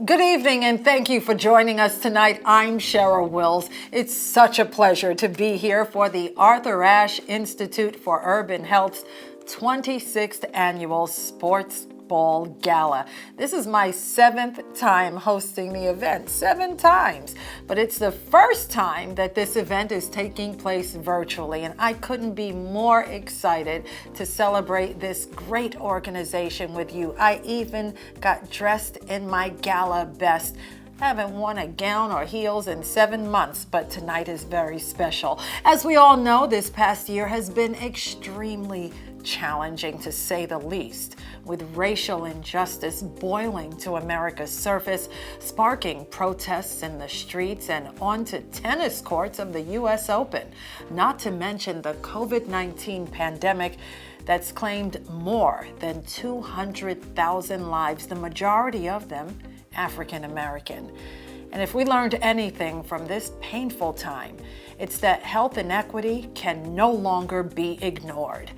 Good evening, and thank you for joining us tonight. I'm Cheryl Wills. It's such a pleasure to be here for the Arthur Ashe Institute for Urban Health's 26th annual SportsBall Gala. This is my 7th time hosting the event, 7 times. But it's the first time that this event is taking place virtually, and I couldn't be more excited to celebrate this great organization with you. I even got dressed in my gala best. I haven't worn a gown or heels in 7 months, but tonight is very special. As we all know, this past year has been extremely challenging, to say the least, with racial injustice boiling to America's surface, sparking protests in the streets and onto tennis courts of the U.S. Open, not to mention the COVID-19 pandemic that's claimed more than 200,000 lives, the majority of them African American. And if we learned anything from this painful time, it's that health inequity can no longer be ignored.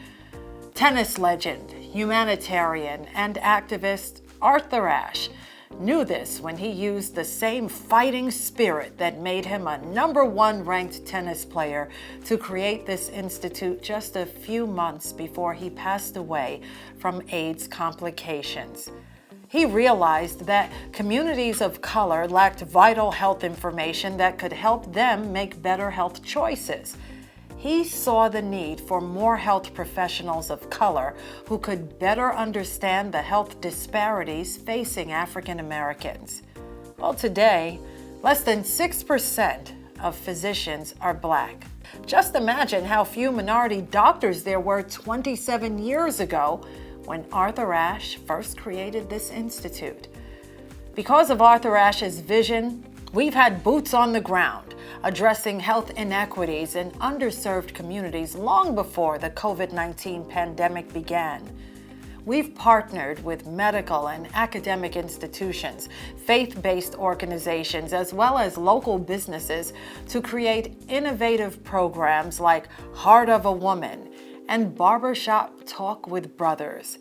Tennis legend, humanitarian, and activist Arthur Ashe knew this when he used the same fighting spirit that made him a #1 ranked tennis player to create this institute just a few months before he passed away from AIDS complications. He realized that communities of color lacked vital health information that could help them make better health choices. He saw the need for more health professionals of color who could better understand the health disparities facing African Americans. Well, today, less than 6% of physicians are Black. Just imagine how few minority doctors there were 27 years ago when Arthur Ashe first created this institute. Because of Arthur Ashe's vision, we've had boots on the ground addressing health inequities in underserved communities long before the COVID-19 pandemic began. We've partnered with medical and academic institutions, faith-based organizations, as well as local businesses to create innovative programs like Heart of a Woman and Barbershop Talk with Brothers.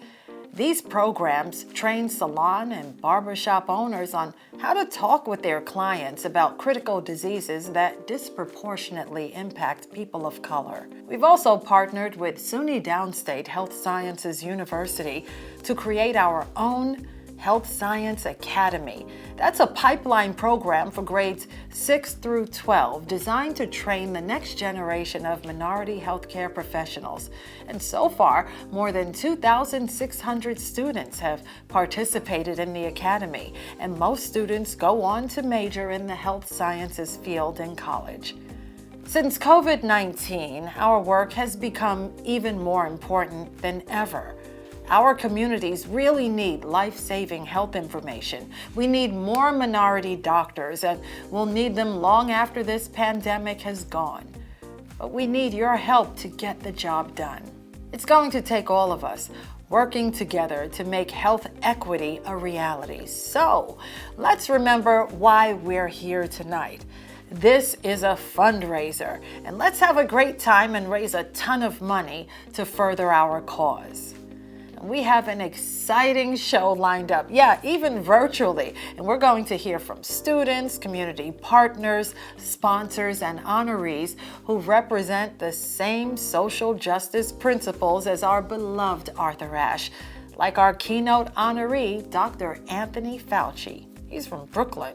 These programs train salon and barbershop owners on how to talk with their clients about critical diseases that disproportionately impact people of color. We've also partnered with SUNY Downstate Health Sciences University to create our own Health Science Academy. That's a pipeline program for grades 6 through 12 designed to train the next generation of minority healthcare professionals. And so far, more than 2,600 students have participated in the academy, and most students go on to major in the health sciences field in college. Since COVID-19, our work has become even more important than ever. Our communities really need life-saving health information. We need more minority doctors, and we'll need them long after this pandemic has gone. But we need your help to get the job done. It's going to take all of us working together to make health equity a reality. So let's remember why we're here tonight. This is a fundraiser, and let's have a great time and raise a ton of money to further our cause. We have an exciting show lined up, even virtually, and we're going to hear from students, community partners, sponsors, and honorees who represent the same social justice principles as our beloved Arthur Ashe, like our keynote honoree, Dr. Anthony Fauci. He's from Brooklyn.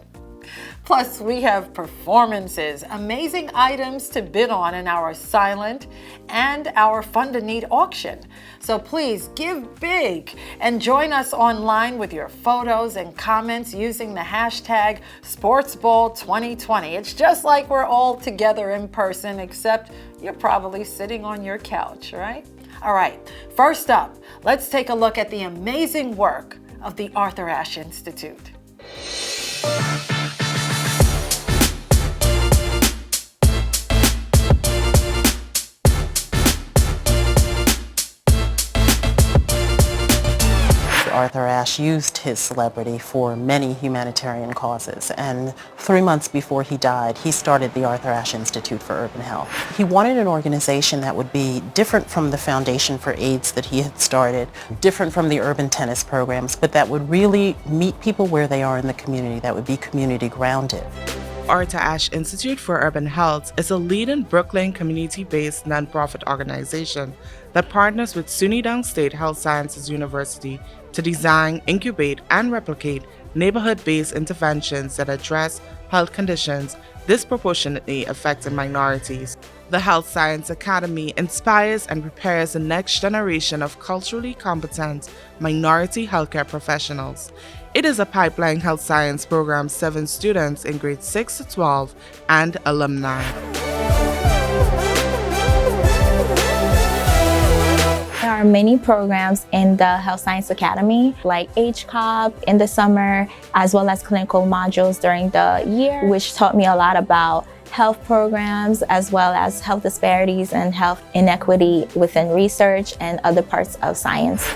Plus, we have performances, amazing items to bid on in our silent and our Fund a Need auction. So please give big and join us online with your photos and comments using the hashtag SportsBall2020. It's just like we're all together in person, except you're probably sitting on your couch, right? All right, first up, let's take a look at the amazing work of the Arthur Ashe Institute. Arthur Ashe used his celebrity for many humanitarian causes. And 3 months before he died, he started the Arthur Ashe Institute for Urban Health. He wanted an organization that would be different from the Foundation for AIDS that he had started, different from the urban tennis programs, but that would really meet people where they are in the community, that would be community grounded. Arthur Ashe Institute for Urban Health is a leading Brooklyn community-based nonprofit organization that partners with SUNY Downstate Health Sciences University to design, incubate, and replicate neighborhood-based interventions that address health conditions disproportionately affecting minorities. The Health Science Academy inspires and prepares the next generation of culturally competent minority healthcare professionals. It is a pipeline health science program serving students in grades 6 to 12 and alumni. There are many programs in the Health Science Academy, like HCOP in the summer, as well as clinical modules during the year, which taught me a lot about health programs, as well as health disparities and health inequity within research and other parts of science.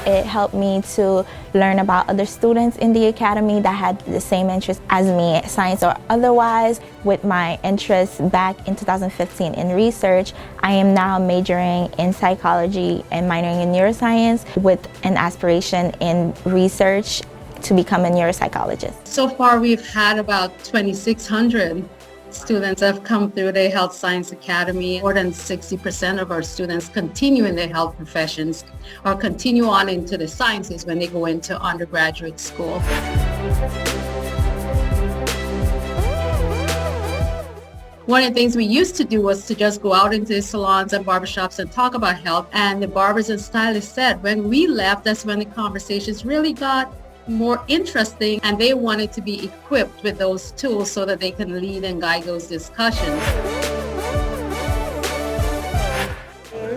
It helped me to learn about other students in the academy that had the same interests as me, science or otherwise. With my interest back in 2015 in research, I am now majoring in psychology and minoring in neuroscience with an aspiration in research to become a neuropsychologist. So far, we've had about 2,600 students have come through the Health Science Academy. More than 60% of our students continue in their health professions or continue on into the sciences when they go into undergraduate school. One of the things we used to do was to just go out into the salons and barbershops and talk about health. And the barbers and stylists said when we left, that's when the conversations really got more interesting, and they wanted to be equipped with those tools so that they can lead and guide those discussions.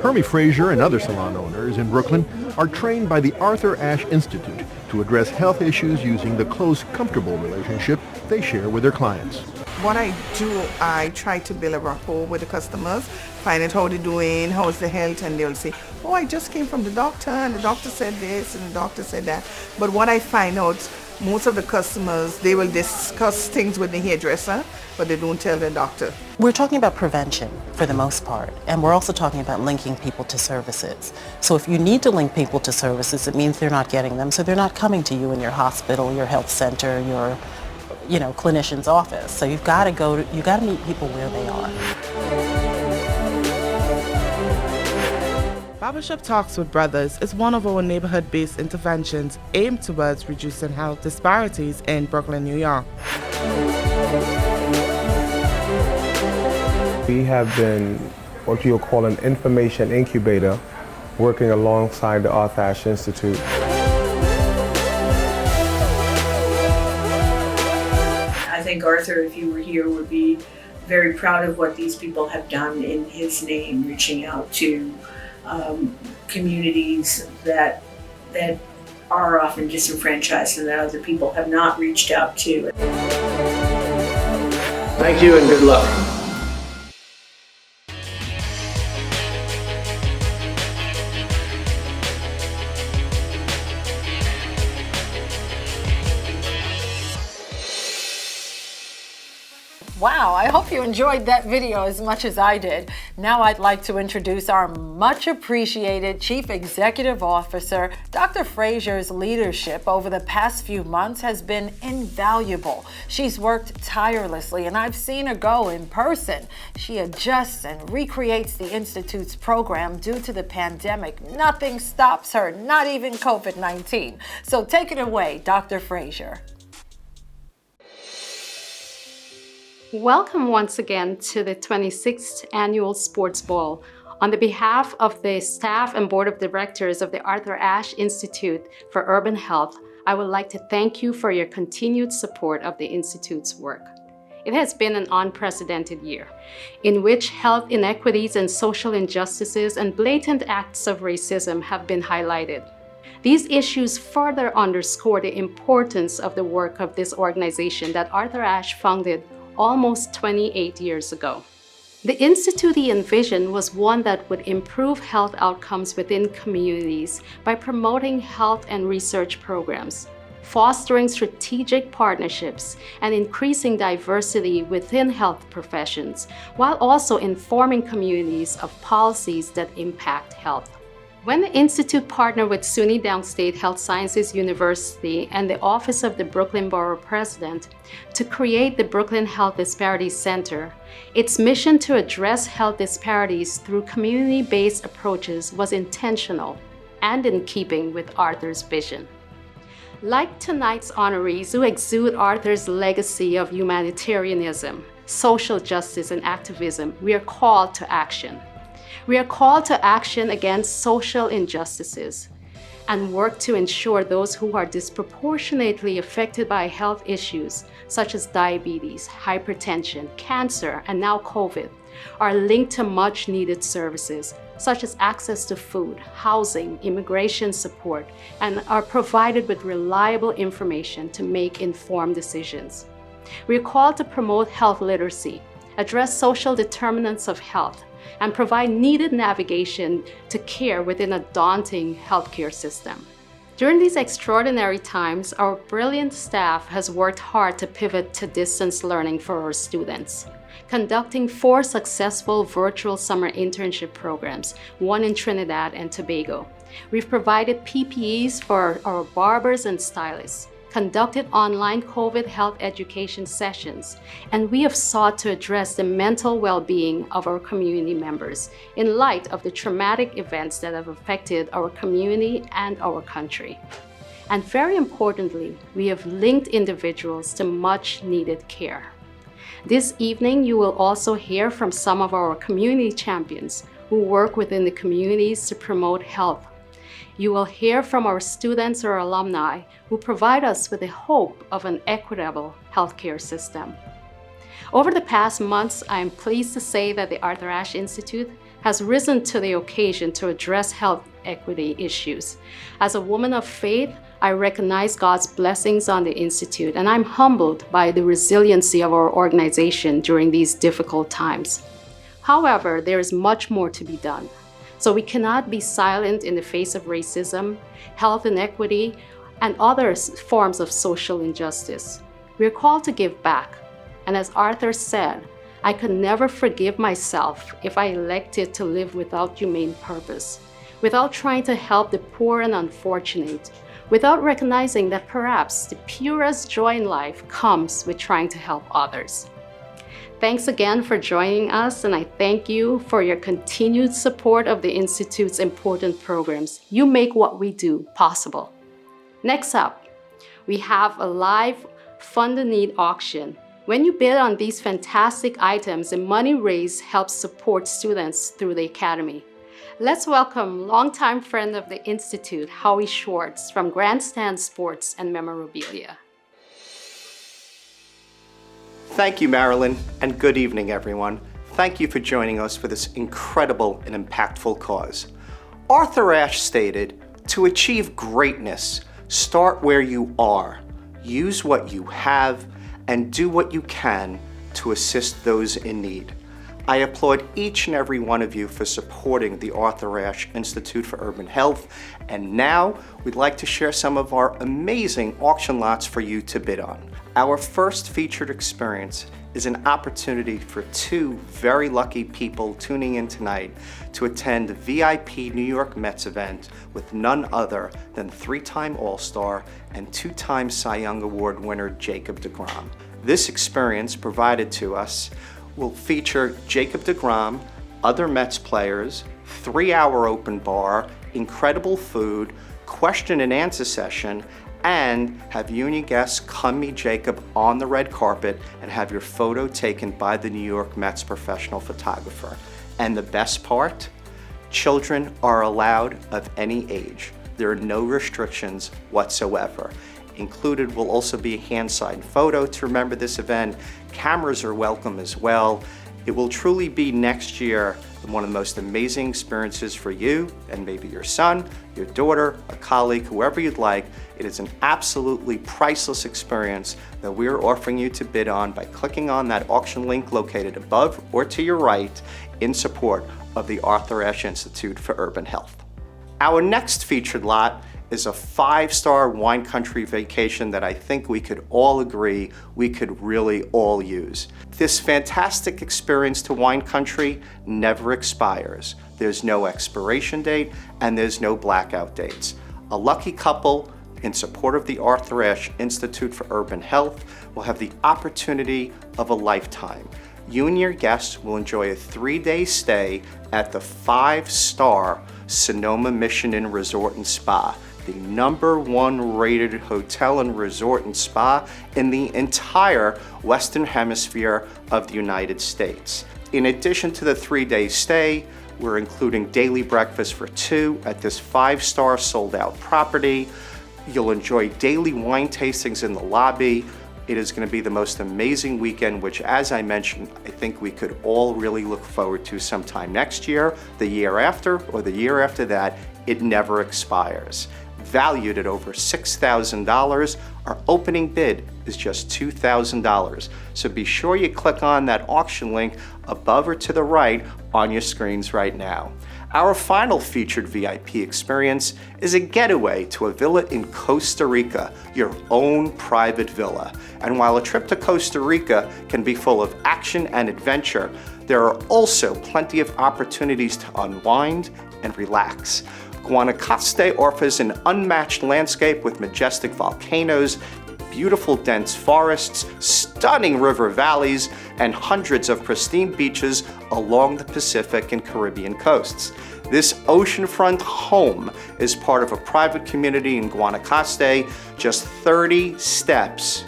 Hermie Frazier and other salon owners in Brooklyn are trained by the Arthur Ashe Institute to address health issues using the close, comfortable relationship they share with their clients. What I do, I try to build a rapport with the customers, find out how they're doing, how's the health, and they'll say, oh, I just came from the doctor, and the doctor said this, and the doctor said that. But what I find out, most of the customers, they will discuss things with the hairdresser, but they don't tell the doctor. We're talking about prevention for the most part, and we're also talking about linking people to services. So if you need to link people to services, it means they're not getting them, so they're not coming to you in your hospital, your health center, your clinician's office. So you've got to meet people where they are. Barbershop Talks with Brothers is one of our neighborhood-based interventions aimed towards reducing health disparities in Brooklyn, New York. We have been what you'll call an information incubator, working alongside the Arthur Ashe Institute. I think Arthur, if you were here, would be very proud of what these people have done in his name, reaching out to communities that are often disenfranchised and that other people have not reached out to. Thank you and good luck. Wow, I hope you enjoyed that video as much as I did. Now I'd like to introduce our much appreciated Chief Executive Officer. Dr. Frazier's leadership over the past few months has been invaluable. She's worked tirelessly, and I've seen her go in person. She adjusts and recreates the Institute's program due to the pandemic. Nothing stops her, not even COVID-19. So take it away, Dr. Frazier. Welcome once again to the 26th Annual SportsBall. On the behalf of the staff and board of directors of the Arthur Ashe Institute for Urban Health, I would like to thank you for your continued support of the Institute's work. It has been an unprecedented year in which health inequities and social injustices and blatant acts of racism have been highlighted. These issues further underscore the importance of the work of this organization that Arthur Ashe founded almost 28 years ago. The institute he envisioned was one that would improve health outcomes within communities by promoting health and research programs, fostering strategic partnerships, and increasing diversity within health professions, while also informing communities of policies that impact health. When the Institute partnered with SUNY Downstate Health Sciences University and the Office of the Brooklyn Borough President to create the Brooklyn Health Disparities Center, its mission to address health disparities through community-based approaches was intentional and in keeping with Arthur's vision. Like tonight's honorees who exude Arthur's legacy of humanitarianism, social justice, and activism, we are called to action. We are called to action against social injustices and work to ensure those who are disproportionately affected by health issues such as diabetes, hypertension, cancer, and now COVID are linked to much needed services such as access to food, housing, immigration support, and are provided with reliable information to make informed decisions. We are called to promote health literacy, address social determinants of health, and provide needed navigation to care within a daunting healthcare system. During these extraordinary times, our brilliant staff has worked hard to pivot to distance learning for our students, conducting 4 successful virtual summer internship programs, 1 in Trinidad and Tobago. We've provided PPEs for our barbers and stylists, conducted online COVID health education sessions, and we have sought to address the mental well-being of our community members in light of the traumatic events that have affected our community and our country. And very importantly, we have linked individuals to much-needed care. This evening, you will also hear from some of our community champions who work within the communities to promote health. You will hear from our students or alumni who provide us with the hope of an equitable healthcare system. Over the past months, I am pleased to say that the Arthur Ashe Institute has risen to the occasion to address health equity issues. As a woman of faith, I recognize God's blessings on the Institute, and I'm humbled by the resiliency of our organization during these difficult times. However, there is much more to be done. So we cannot be silent in the face of racism, health inequity, and other forms of social injustice. We are called to give back. And as Arthur said, I could never forgive myself if I elected to live without humane purpose, without trying to help the poor and unfortunate, without recognizing that perhaps the purest joy in life comes with trying to help others. Thanks again for joining us, and I thank you for your continued support of the Institute's important programs. You make what we do possible. Next up, we have a live Fund a Need auction. When you bid on these fantastic items, the money raised helps support students through the Academy. Let's welcome longtime friend of the Institute, Howie Schwartz from Grandstand Sports and Memorabilia. Thank you, Marilyn, and good evening, everyone. Thank you for joining us for this incredible and impactful cause. Arthur Ashe stated, "To achieve greatness, start where you are, use what you have, and do what you can to assist those in need." I applaud each and every one of you for supporting the Arthur Ashe Institute for Urban Health, and now we'd like to share some of our amazing auction lots for you to bid on. Our first featured experience is an opportunity for 2 very lucky people tuning in tonight to attend the VIP New York Mets event with none other than 3-time All-Star and 2-time Cy Young Award winner Jacob deGrom. This experience provided to us will feature Jacob deGrom, other Mets players, 3-hour open bar, incredible food, question and answer session, and have union guests come meet Jacob on the red carpet and have your photo taken by the New York Mets professional photographer. And the best part? Children are allowed of any age. There are no restrictions whatsoever. Included will also be a hand-signed photo to remember this event. Cameras are welcome as well. It will truly be next year one of the most amazing experiences for you and maybe your son, your daughter, a colleague, whoever you'd like. It is an absolutely priceless experience that we're offering you to bid on by clicking on that auction link located above or to your right in support of the Arthur Ashe Institute for Urban Health. Our next featured lot is a 5-star wine country vacation that I think we could all agree we could really all use. This fantastic experience to wine country never expires. There's no expiration date and there's no blackout dates. A lucky couple in support of the Arthur Ashe Institute for Urban Health will have the opportunity of a lifetime. You and your guests will enjoy a 3-day stay at the 5-star Sonoma Mission Inn Resort and Spa, the #1 rated hotel and resort and spa in the entire Western Hemisphere of the United States. In addition to the 3-day stay, we're including daily breakfast for 2 at this 5-star sold-out property. You'll enjoy daily wine tastings in the lobby. It is going to be the most amazing weekend, which, as I mentioned, I think we could all really look forward to sometime next year, the year after, or the year after that. It never expires. Valued at over $6,000, our opening bid is just $2,000. So be sure you click on that auction link above or to the right on your screens right now. Our final featured VIP experience is a getaway to a villa in Costa Rica, your own private villa. And while a trip to Costa Rica can be full of action and adventure, there are also plenty of opportunities to unwind and relax. Guanacaste offers an unmatched landscape with majestic volcanoes, beautiful dense forests, stunning river valleys, and hundreds of pristine beaches along the Pacific and Caribbean coasts. This oceanfront home is part of a private community in Guanacaste, just 30 steps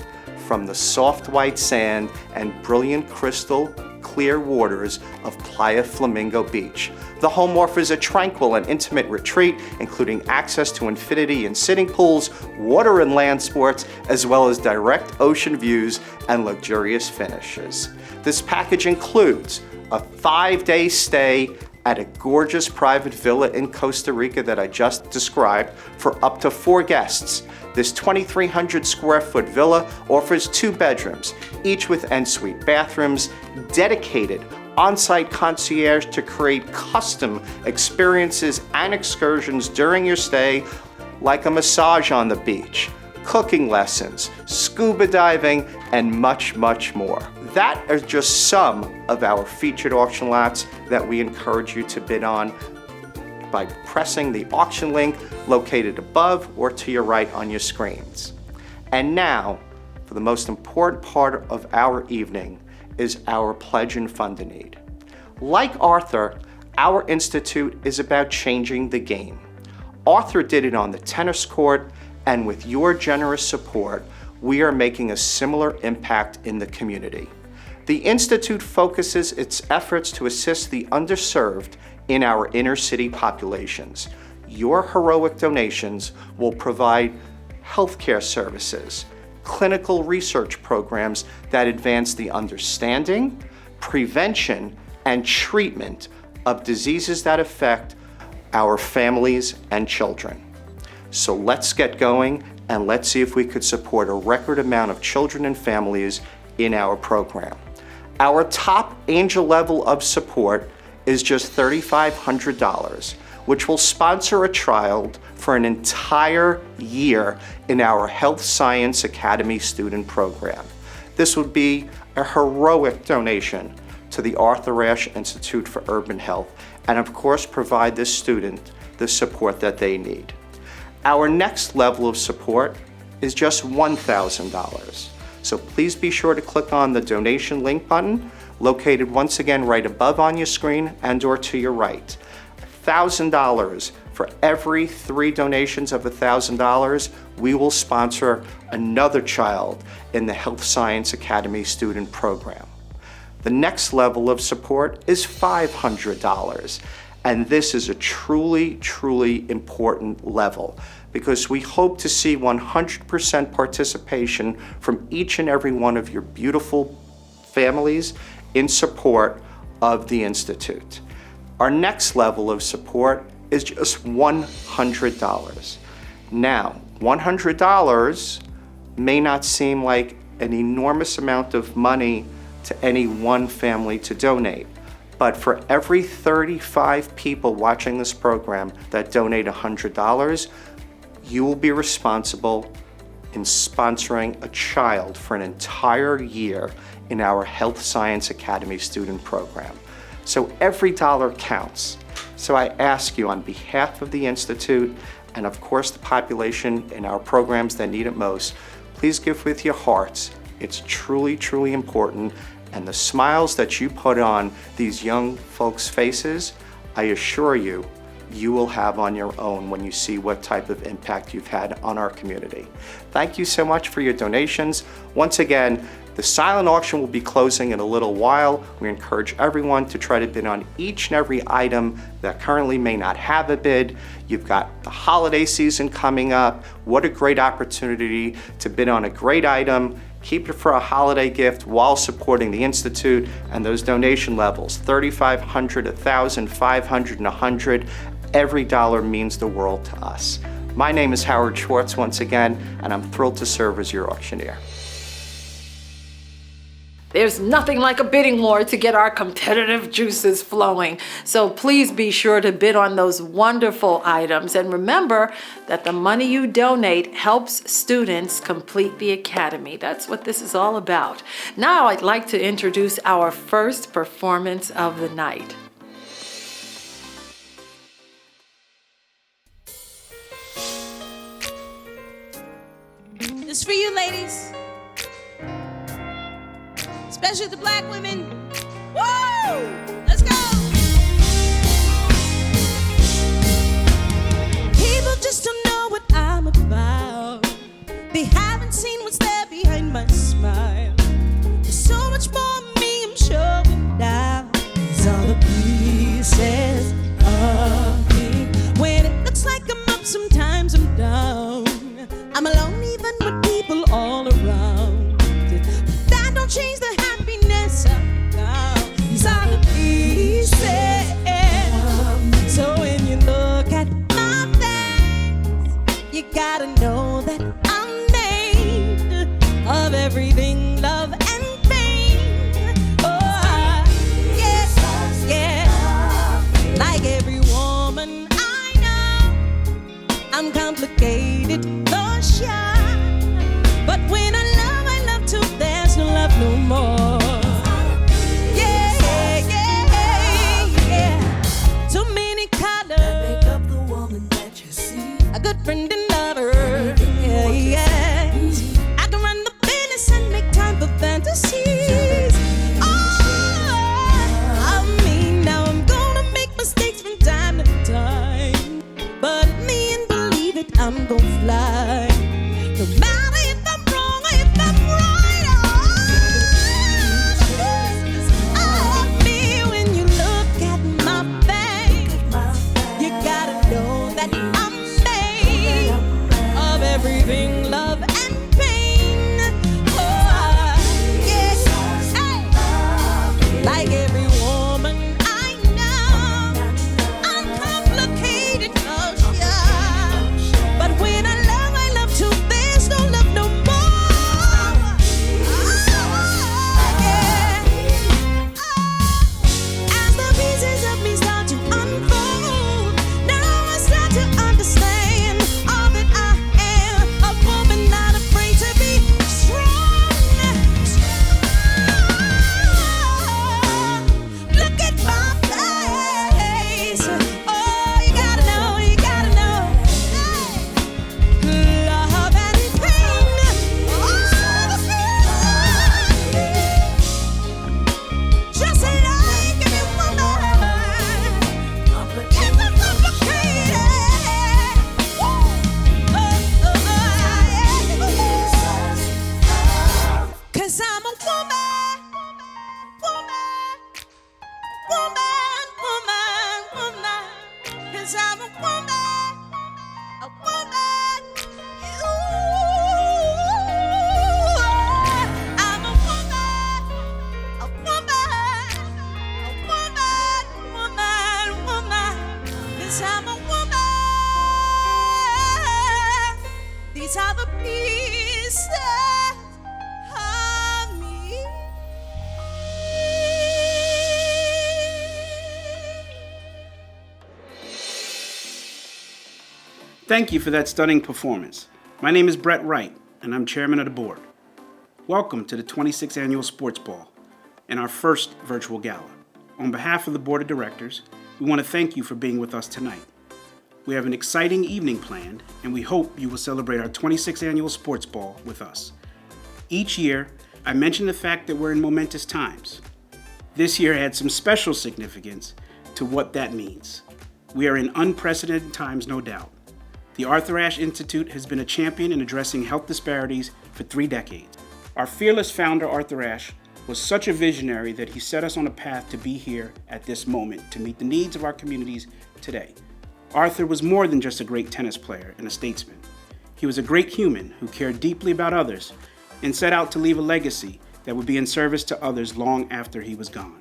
from the soft white sand and brilliant crystal clear waters of Playa Flamingo Beach. The home offers a tranquil and intimate retreat, including access to infinity and sitting pools, water and land sports, as well as direct ocean views and luxurious finishes. This package includes a 5-day stay at a gorgeous private villa in Costa Rica that I just described for up to 4 guests. This 2,300 square foot villa offers 2 bedrooms, each with ensuite bathrooms, dedicated on-site concierge to create custom experiences and excursions during your stay, like a massage on the beach, cooking lessons, scuba diving, and much, much more. That are just some of our featured auction lots that we encourage you to bid on by pressing the auction link located above or to your right on your screens. And now, for the most important part of our evening, is our Pledge and Fund a Need. Like Arthur, our institute is about changing the game. Arthur did it on the tennis court, and with your generous support, we are making a similar impact in the community. The Institute focuses its efforts to assist the underserved in our inner city populations. Your heroic donations will provide healthcare services, clinical research programs that advance the understanding, prevention, and treatment of diseases that affect our families and children. So let's get going and let's see if we could support a record amount of children and families in our program. Our top angel level of support is just $3,500, which will sponsor a child for an entire year in our Health Science Academy student program. This would be a heroic donation to the Arthur Ashe Institute for Urban Health, and of course provide this student the support that they need. Our next level of support is just $1,000. So please be sure to click on the donation link button, located once again right above on your screen and or to your right. $1,000. For every 3 donations of $1,000, we will sponsor another child in the Health Science Academy student program. The next level of support is $500. And this is a truly, truly important level because we hope to see 100% participation from each and every one of your beautiful families in support of the Institute. Our next level of support is just $100. Now, $100 may not seem like an enormous amount of money to any one family to donate, but for every 35 people watching this program that donate $100, you will be responsible in sponsoring a child for an entire year in our Health Science Academy student program. So every dollar counts. So I ask you on behalf of the Institute and of course the population in our programs that need it most, please give with your hearts. It's truly, truly important. And the smiles that you put on these young folks' faces, I assure you, you will have on your own when you see what type of impact you've had on our community. Thank you so much for your donations. Once again, the silent auction will be closing in a little while. We encourage everyone to try to bid on each and every item that currently may not have a bid. You've got the holiday season coming up. What a great opportunity to bid on a great item. Keep it for a holiday gift while supporting the Institute, and those donation levels, $3,500, $1,000, $500, and $100. Every dollar means the world to us. My name is Howard Schwartz once again, and I'm thrilled to serve as your auctioneer. There's nothing like a bidding war to get our competitive juices flowing. So please be sure to bid on those wonderful items. And remember that the money you donate helps students complete the academy. That's what this is all about. Now I'd like to introduce our first performance of the night. This is for you, ladies. Especially the black women. Woo! Let's go! People just don't know what I'm about. They haven't seen what's there behind my smile. There's so much more of me I'm showing now. These are the pieces of me. When it looks like I'm up, sometimes I'm down. I'm alone even with people all around. But that don't change the happiness I found. These are the pieces. So when you look at my face, you gotta know that I'm made of everything, love and pain. Oh, yes, yes. Like every woman I know, I'm complicated, for sure. But when I love too, there's no love no more. Yeah, yeah, yeah. Too many colors that make up the woman that you see. A good friend and lover. Yeah, yeah. I can run the business and make time for fantasies. Oh, I mean, now I'm gonna make mistakes from time to time. But in the end, believe it, I'm gonna fly. No matter if I'm wrong or if I'm right, oh, me when you look at my face, you gotta know that I'm made of everything, love and pain. Oh, yes, hey. Like every woman I know, I'm complicated, oh sure. But when I love too, there's no love no more. Yeah. As the pieces of me start to unfold, now I start to understand all that I am. A woman These are the pieces of me. Thank you for that stunning performance. My name is Brett Wright, and I'm chairman of the board. Welcome to the 26th Annual SportsBall and our first virtual gala. On behalf of the board of directors, we want to thank you for being with us tonight. We have an exciting evening planned, and we hope you will celebrate our 26th Annual SportsBall with us. Each year, I mention the fact that we're in momentous times. This year had some special significance to what that means. We are in unprecedented times, no doubt. The Arthur Ashe Institute has been a champion in addressing health disparities for 3 decades. Our fearless founder, Arthur Ashe, was such a visionary that he set us on a path to be here at this moment to meet the needs of our communities today. Arthur was more than just a great tennis player and a statesman. He was a great human who cared deeply about others and set out to leave a legacy that would be in service to others long after he was gone.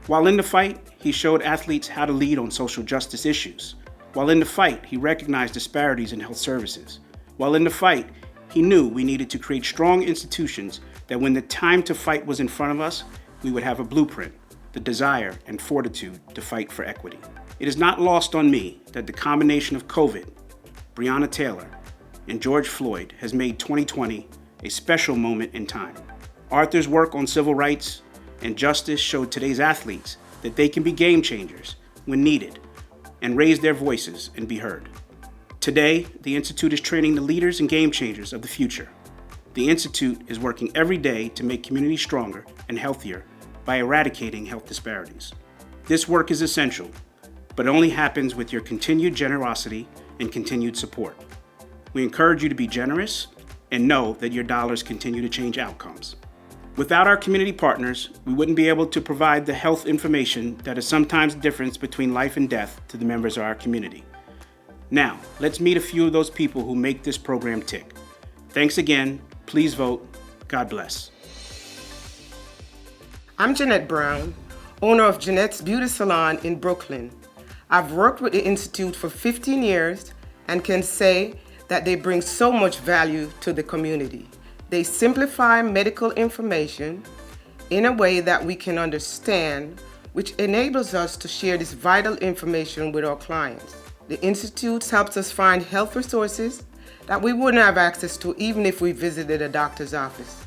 While in the fight, he showed athletes how to lead on social justice issues. While in the fight, he recognized disparities in health services. While in the fight, he knew we needed to create strong institutions that when the time to fight was in front of us, we would have a blueprint, the desire and fortitude to fight for equity. It is not lost on me that the combination of COVID, Breonna Taylor, and George Floyd has made 2020 a special moment in time. Arthur's work on civil rights and justice showed today's athletes that they can be game changers when needed and raise their voices and be heard. Today, the Institute is training the leaders and game changers of the future. The Institute is working every day to make communities stronger and healthier by eradicating health disparities. This work is essential, but it only happens with your continued generosity and continued support. We encourage you to be generous and know that your dollars continue to change outcomes. Without our community partners, we wouldn't be able to provide the health information that is sometimes the difference between life and death to the members of our community. Now, let's meet a few of those people who make this program tick. Thanks again. Please vote. God bless. I'm Jeanette Brown, owner of Jeanette's Beauty Salon in Brooklyn. I've worked with the Institute for 15 years and can say that they bring so much value to the community. They simplify medical information in a way that we can understand, which enables us to share this vital information with our clients. The Institute helps us find health resources that we wouldn't have access to even if we visited a doctor's office.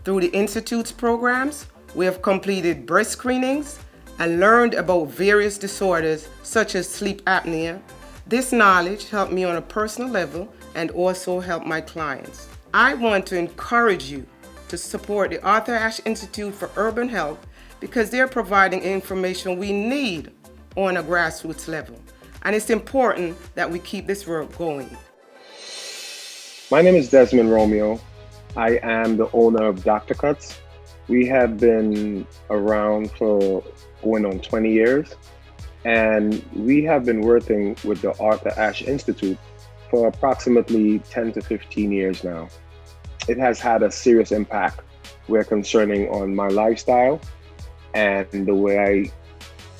Through the Institute's programs, we have completed breast screenings and learned about various disorders such as sleep apnea. This knowledge helped me on a personal level and also helped my clients. I want to encourage you to support the Arthur Ashe Institute for Urban Health because they're providing information we need on a grassroots level. And it's important that we keep this work going. My name is Desmond Romeo. I am the owner of Dr. Cuts. We have been around for going on 20 years, and we have been working with the Arthur Ashe Institute for approximately 10 to 15 years now. It has had a serious impact where concerning on my lifestyle and the way I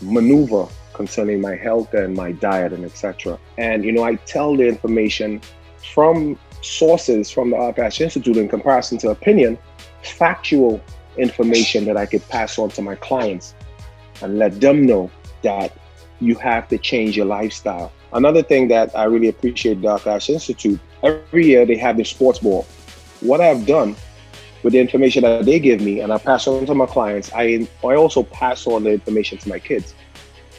maneuver concerning my health and my diet and etc. And I tell the information from sources from the Arthur Ashe Institute in comparison to opinion, factual information that I could pass on to my clients and let them know that you have to change your lifestyle. Another thing that I really appreciate the Arthur Ashe Institute, every year they have the SportsBall. What I've done with the information that they give me and I pass on to my clients, I also pass on the information to my kids.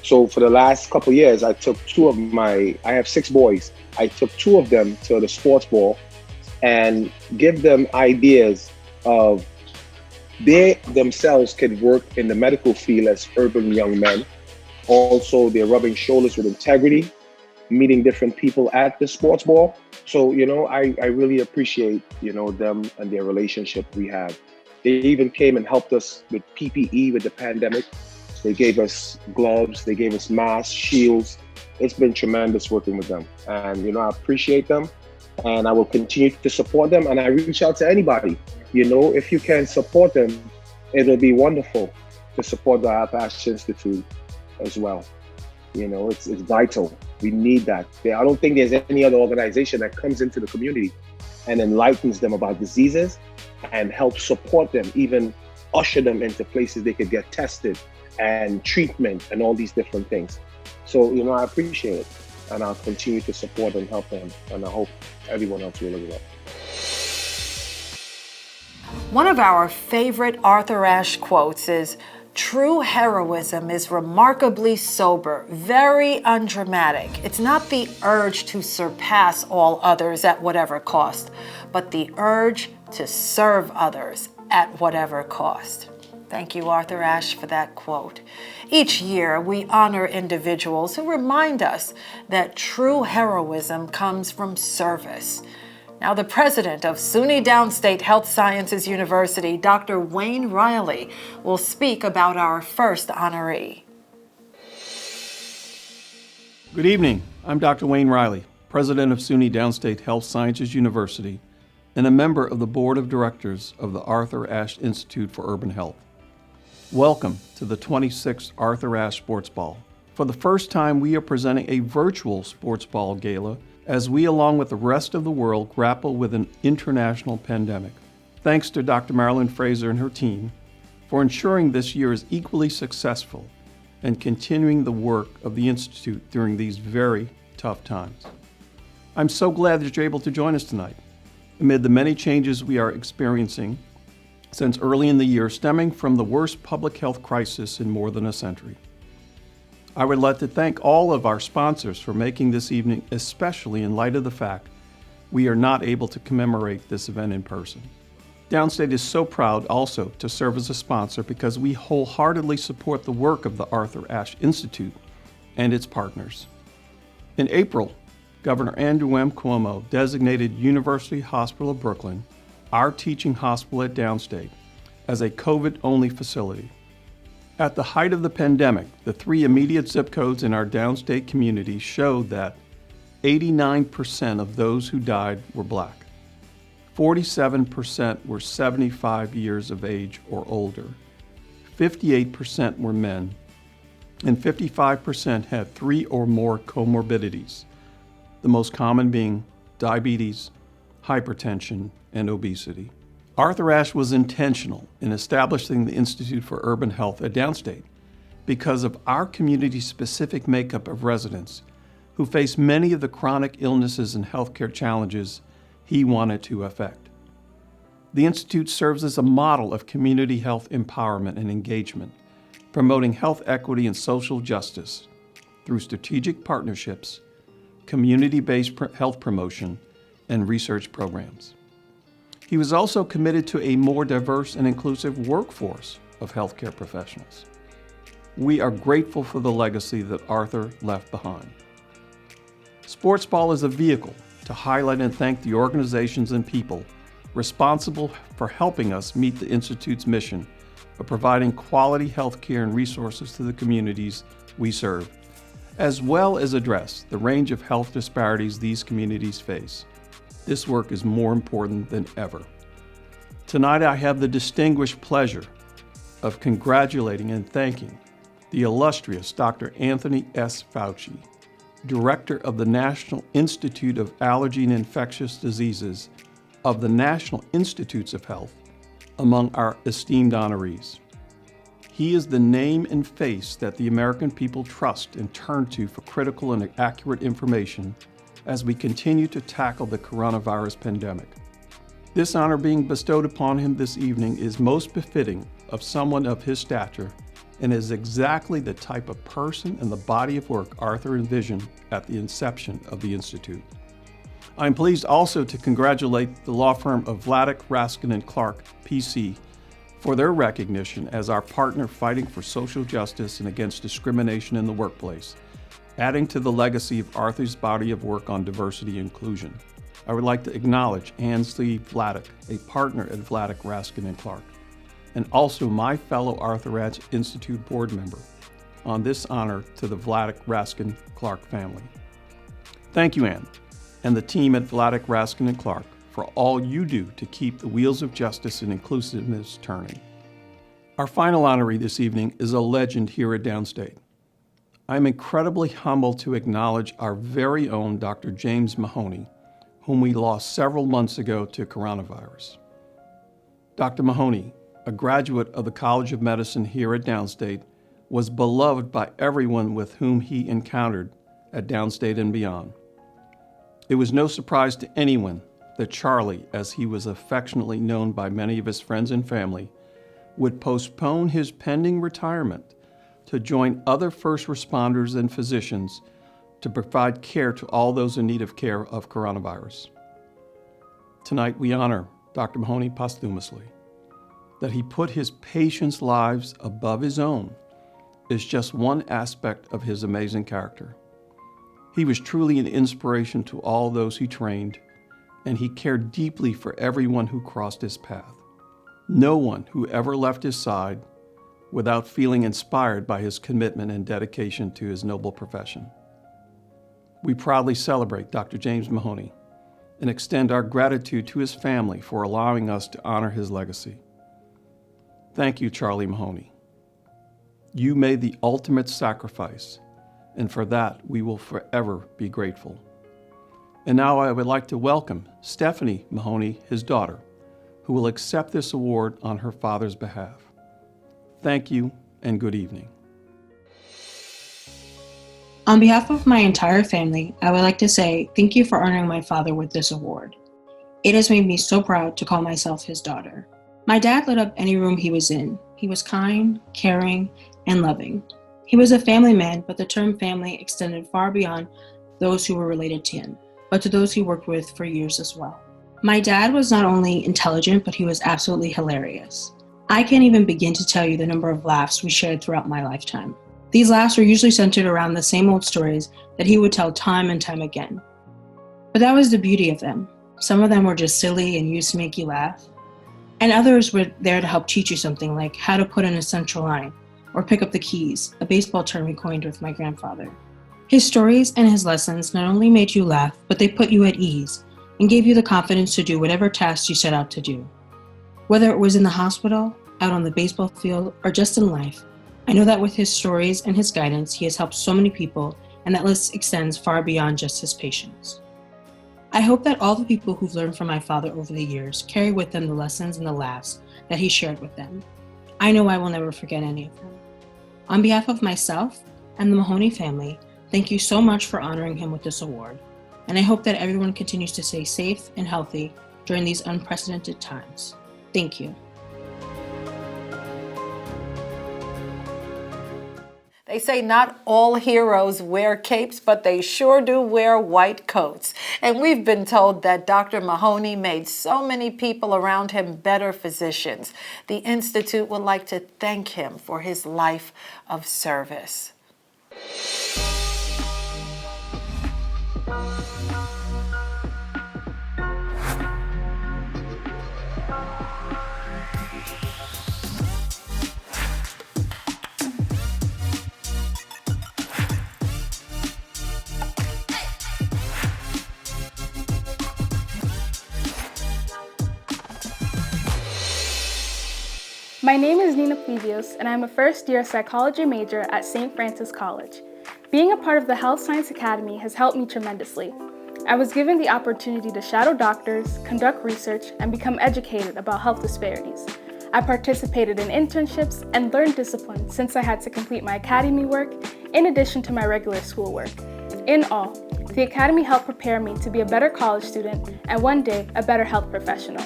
So for the last couple of years, I took I have 6 boys. I took 2 of them to the SportsBall and give them ideas of they themselves could work in the medical field as urban young men. Also, they're rubbing shoulders with integrity, meeting different people at the SportsBall. So, I really appreciate, them and their relationship we have. They even came and helped us with PPE with the pandemic. They gave us gloves, they gave us masks, shields. It's been tremendous working with them. And, I appreciate them and I will continue to support them. And I reach out to anybody, if you can support them, it'll be wonderful to support the Arthur Ashe Institute as well. It's vital We need that. I don't think there's any other organization that comes into the community and enlightens them about diseases and helps support them, even usher them into places they could get tested and treatment and all these different things. So, I appreciate it, and I'll continue to support and help them, and I hope everyone else will as well. One of our favorite Arthur Ashe quotes is, "True heroism is remarkably sober, very undramatic. It's not the urge to surpass all others at whatever cost, but the urge to serve others at whatever cost." Thank you, Arthur Ashe, for that quote. Each year, we honor individuals who remind us that true heroism comes from service. Now, the president of SUNY Downstate Health Sciences University, Dr. Wayne Riley, will speak about our first honoree. Good evening. I'm Dr. Wayne Riley, president of SUNY Downstate Health Sciences University and a member of the board of directors of the Arthur Ashe Institute for Urban Health. Welcome to the 26th Arthur Ashe Sports Ball. For the first time, we are presenting a virtual Sports Ball Gala as we, along with the rest of the world, grapple with an international pandemic. Thanks to Dr. Marilyn Fraser and her team for ensuring this year is equally successful and continuing the work of the Institute during these very tough times. I'm so glad that you're able to join us tonight amid the many changes we are experiencing since early in the year, stemming from the worst public health crisis in more than a century. I would like to thank all of our sponsors for making this evening, especially in light of the fact we are not able to commemorate this event in person. Downstate is so proud also to serve as a sponsor because we wholeheartedly support the work of the Arthur Ashe Institute and its partners. In April, Governor Andrew M. Cuomo designated University Hospital of Brooklyn, our teaching hospital at Downstate, as a COVID-only facility. At the height of the pandemic, the 3 immediate zip codes in our downstate community showed that 89% of those who died were Black. 47% were 75 years of age or older. 58% were men. And 55% had 3 or more comorbidities, the most common being diabetes, hypertension, and obesity. Arthur Ashe was intentional in establishing the Institute for Urban Health at Downstate because of our community-specific makeup of residents who face many of the chronic illnesses and healthcare challenges he wanted to affect. The Institute serves as a model of community health empowerment and engagement, promoting health equity and social justice through strategic partnerships, community-based health promotion, and research programs. He was also committed to a more diverse and inclusive workforce of healthcare professionals. We are grateful for the legacy that Arthur left behind. SportsBall is a vehicle to highlight and thank the organizations and people responsible for helping us meet the Institute's mission of providing quality healthcare and resources to the communities we serve, as well as address the range of health disparities these communities face. This work is more important than ever. Tonight, I have the distinguished pleasure of congratulating and thanking the illustrious Dr. Anthony S. Fauci, Director of the National Institute of Allergy and Infectious Diseases of the National Institutes of Health, among our esteemed honorees. He is the name and face that the American people trust and turn to for critical and accurate information as we continue to tackle the coronavirus pandemic. This honor being bestowed upon him this evening is most befitting of someone of his stature and is exactly the type of person and the body of work Arthur envisioned at the inception of the Institute. I'm pleased also to congratulate the law firm of Vladeck, Raskin Clark, PC, for their recognition as our partner fighting for social justice and against discrimination in the workplace, adding to the legacy of Arthur's body of work on diversity and inclusion. I would like to acknowledge Ansley Vladeck, a partner at Vladeck, Raskin Clark, and also my fellow Arthur Ashe Institute board member, on this honor to the Vladeck, Raskin Clark family. Thank you, Ann, and the team at Vladeck, Raskin Clark for all you do to keep the wheels of justice and inclusiveness turning. Our final honoree this evening is a legend here at Downstate. I'm incredibly humbled to acknowledge our very own Dr. James Mahoney, whom we lost several months ago to coronavirus. Dr. Mahoney, a graduate of the College of Medicine here at Downstate, was beloved by everyone with whom he encountered at Downstate and beyond. It was no surprise to anyone that Charlie, as he was affectionately known by many of his friends and family, would postpone his pending retirement to join other first responders and physicians to provide care to all those in need of care of coronavirus. Tonight we honor Dr. Mahoney posthumously. That he put his patients' lives above his own is just one aspect of his amazing character. He was truly an inspiration to all those he trained, and he cared deeply for everyone who crossed his path. No one who ever left his side without feeling inspired by his commitment and dedication to his noble profession. We proudly celebrate Dr. James Mahoney and extend our gratitude to his family for allowing us to honor his legacy. Thank you, Charlie Mahoney. You made the ultimate sacrifice, and for that we will forever be grateful. And now I would like to welcome Stephanie Mahoney, his daughter, who will accept this award on her father's behalf. Thank you and good evening. On behalf of my entire family, I would like to say thank you for honoring my father with this award. It has made me so proud to call myself his daughter. My dad lit up any room he was in. He was kind, caring, and loving. He was a family man, but the term family extended far beyond those who were related to him, but to those he worked with for years as well. My dad was not only intelligent, but he was absolutely hilarious. I can't even begin to tell you the number of laughs we shared throughout my lifetime. These laughs were usually centered around the same old stories that he would tell time and time again. But that was the beauty of them. Some of them were just silly and used to make you laugh, and others were there to help teach you something, like how to put in a central line or pick up the keys, a baseball term he coined with my grandfather. His stories and his lessons not only made you laugh, but they put you at ease and gave you the confidence to do whatever tasks you set out to do. Whether it was in the hospital, out on the baseball field, or just in life, I know that with his stories and his guidance, he has helped so many people, and that list extends far beyond just his patients. I hope that all the people who've learned from my father over the years carry with them the lessons and the laughs that he shared with them. I know I will never forget any of them. On behalf of myself and the Mahoney family, thank you so much for honoring him with this award, and I hope that everyone continues to stay safe and healthy during these unprecedented times. Thank you. They say not all heroes wear capes, but they sure do wear white coats. And we've been told that Dr. Mahoney made so many people around him better physicians. The Institute would like to thank him for his life of service. My name is Nina Plevios, and I'm a first-year psychology major at St. Francis College. Being a part of the Health Science Academy has helped me tremendously. I was given the opportunity to shadow doctors, conduct research, and become educated about health disparities. I participated in internships and learned discipline since I had to complete my academy work in addition to my regular schoolwork. In all, the Academy helped prepare me to be a better college student and one day a better health professional.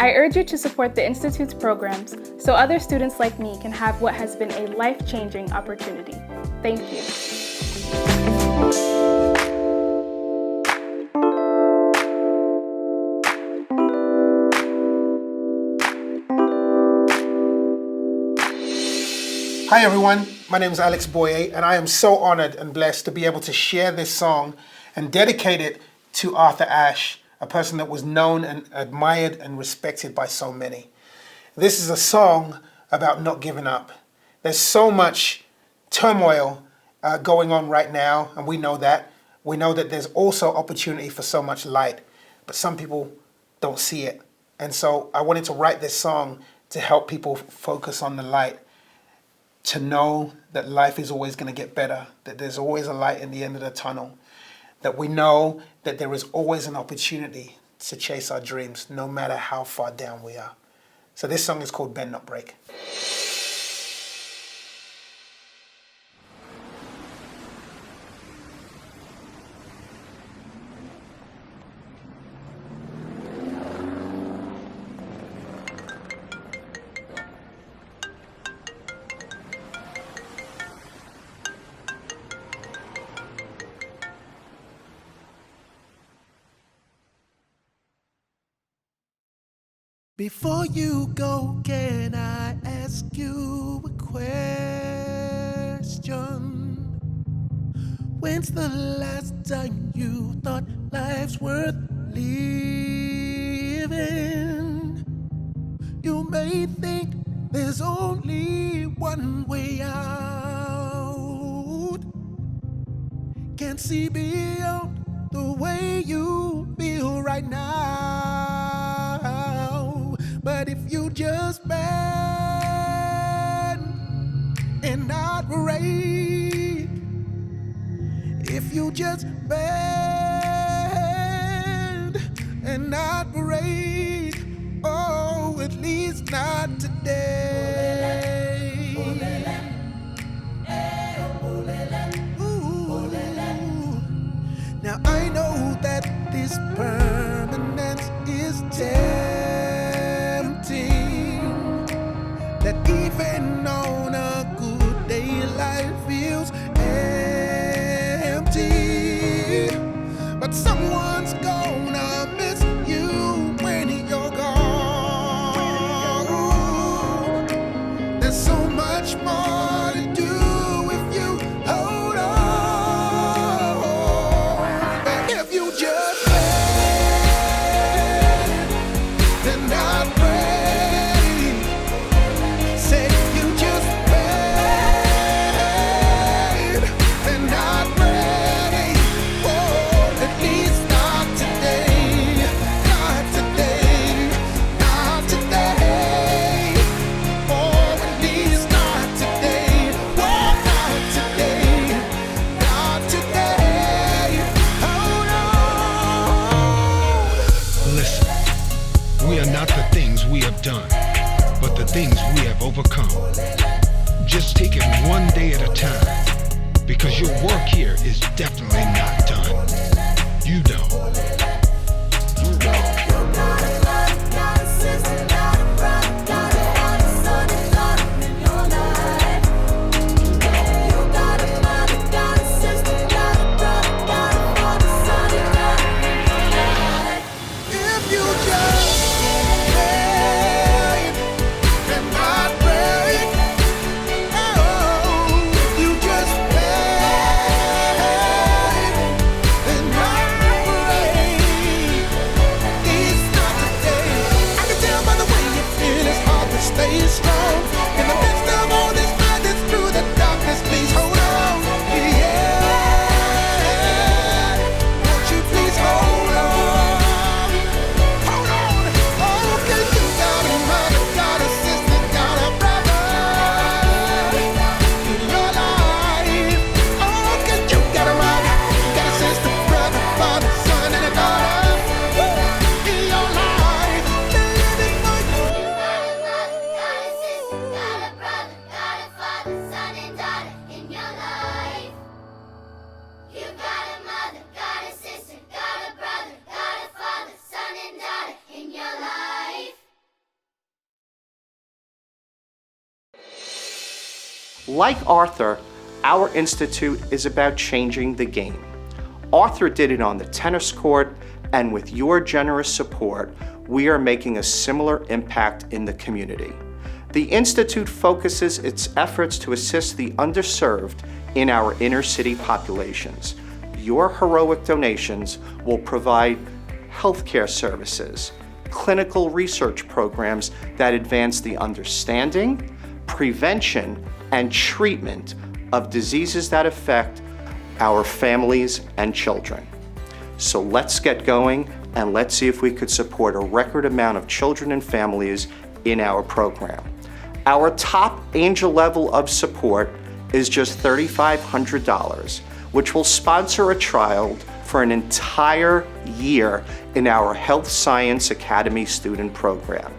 I urge you to support the Institute's programs so other students like me can have what has been a life-changing opportunity. Thank you. Hi everyone, my name is Alex Boye, and I am so honored and blessed to be able to share this song and dedicate it to Arthur Ashe, a person that was known and admired and respected by so many. This is a song about not giving up. There's so much turmoil going on right now, and we know that. We know that there's also opportunity for so much light, but some people don't see it. And so I wanted to write this song to help people focus on the light. to know that life is always going to get better, that there's always a light in the end of the tunnel, that we know that there is always an opportunity to chase our dreams, no matter how far down we are. So this song is called Bend Not Break. Before you go, can I ask you a question? When's the last time you thought life's worth living? You may think there's only one way out. Can't see beyond the way you feel right now. But if you just bend and not break, if you just bend and not break, oh, at least not today. Ooh. Now I know that this permanence is tempting, that even on a good day life feels empty, but someone's gonna miss you when you're gone. There's so much more to do if you hold on. But if you just bend and not break, say you just bend and not break. Oh, at least not today, not today, not today. Oh, at least not today, oh, not today, not today. Hold on. Listen, we are not the things we have done, but the things we have overcome. Just take it one day at a time, because your work here is definitely not done. You know. If you just bend and not break, oh, you just bend and not break. It's not today. I can tell by the way you feel it's hard to stay strong. In the midst of all this madness, through the darkness, please hold on. Yeah, won't you please hold on? Hold on. Oh, 'cause you got a mother, got a sister, got a brother in your life. Oh, 'cause you got a mother, got a sister, brother, father, son, and a daughter in your life. They're living for you. Like Arthur, our institute is about changing the game. Arthur did it on the tennis court, and with your generous support, we are making a similar impact in the community. The institute focuses its efforts to assist the underserved in our inner city populations. Your heroic donations will provide healthcare services, clinical research programs that advance the understanding, prevention, and treatment of diseases that affect our families and children. So let's get going, and let's see if we could support a record amount of children and families in our program. Our top angel level of support is just $3,500, which will sponsor a child for an entire year in our Health Science Academy student program.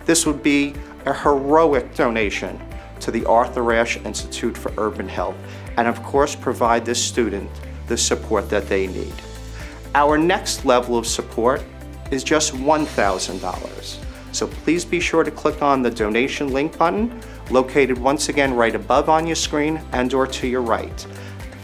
This would be a heroic donation to the Arthur Ashe Institute for Urban Health, and of course provide this student the support that they need. Our next level of support is just $1,000. So please be sure to click on the donation link button, located once again right above on your screen and or to your right.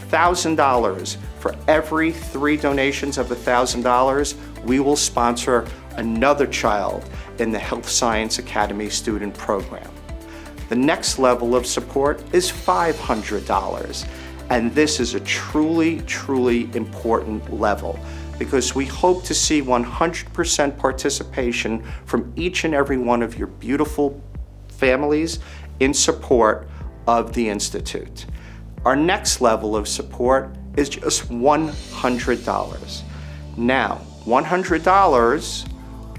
$1,000. For every 3 donations of $1,000, we will sponsor another child in the Health Science Academy student program. The next level of support is $500. And this is a truly, truly important level because we hope to see 100% participation from each and every one of your beautiful families in support of the Institute. Our next level of support is just $100. Now, $100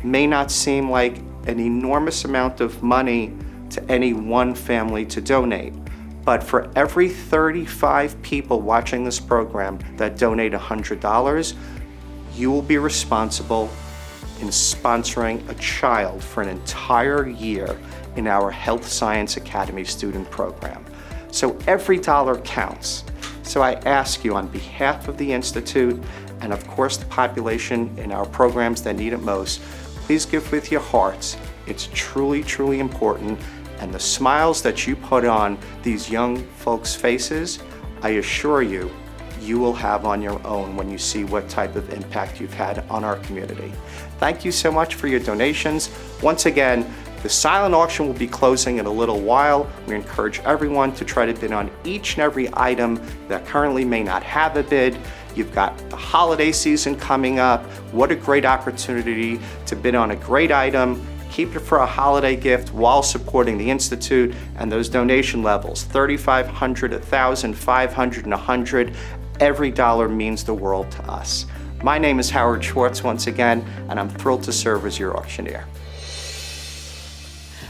may not seem like an enormous amount of money to any one family to donate, but for every 35 people watching this program that donate $100, you will be responsible in sponsoring a child for an entire year in our Health Science Academy student program. So every dollar counts. So I ask you on behalf of the Institute and of course the population in our programs that need it most, please give with your hearts. It's truly, truly important. And the smiles that you put on these young folks' faces, I assure you, you will have on your own when you see what type of impact you've had on our community. Thank you so much for your donations. Once again, the silent auction will be closing in a little while. We encourage everyone to try to bid on each and every item that currently may not have a bid. You've got the holiday season coming up. What a great opportunity to bid on a great item. Keep it for a holiday gift while supporting the Institute, and those donation levels, $3,500, $1,000, $500, and $100. Every dollar means the world to us. My name is Howard Schwartz once again, and I'm thrilled to serve as your auctioneer.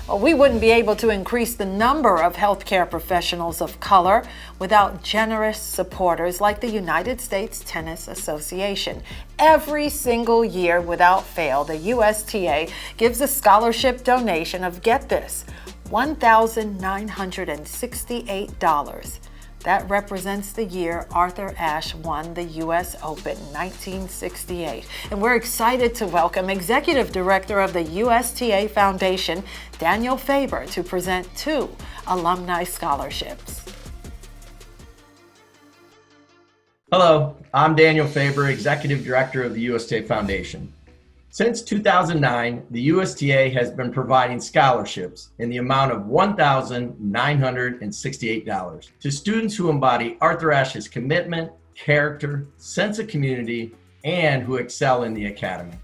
Well, we wouldn't be able to increase the number of healthcare professionals of color without generous supporters like the United States Tennis Association. Every single year, without fail, the USTA gives a scholarship donation of, get this, $1,968. That represents the year Arthur Ashe won the U.S. Open, 1968. And we're excited to welcome Executive Director of the USTA Foundation, Daniel Faber, to present 2 alumni scholarships. Hello, I'm Daniel Faber, Executive Director of the USTA Foundation. Since 2009, the USTA has been providing scholarships in the amount of $1,968 to students who embody Arthur Ashe's commitment, character, sense of community, and who excel in the academy.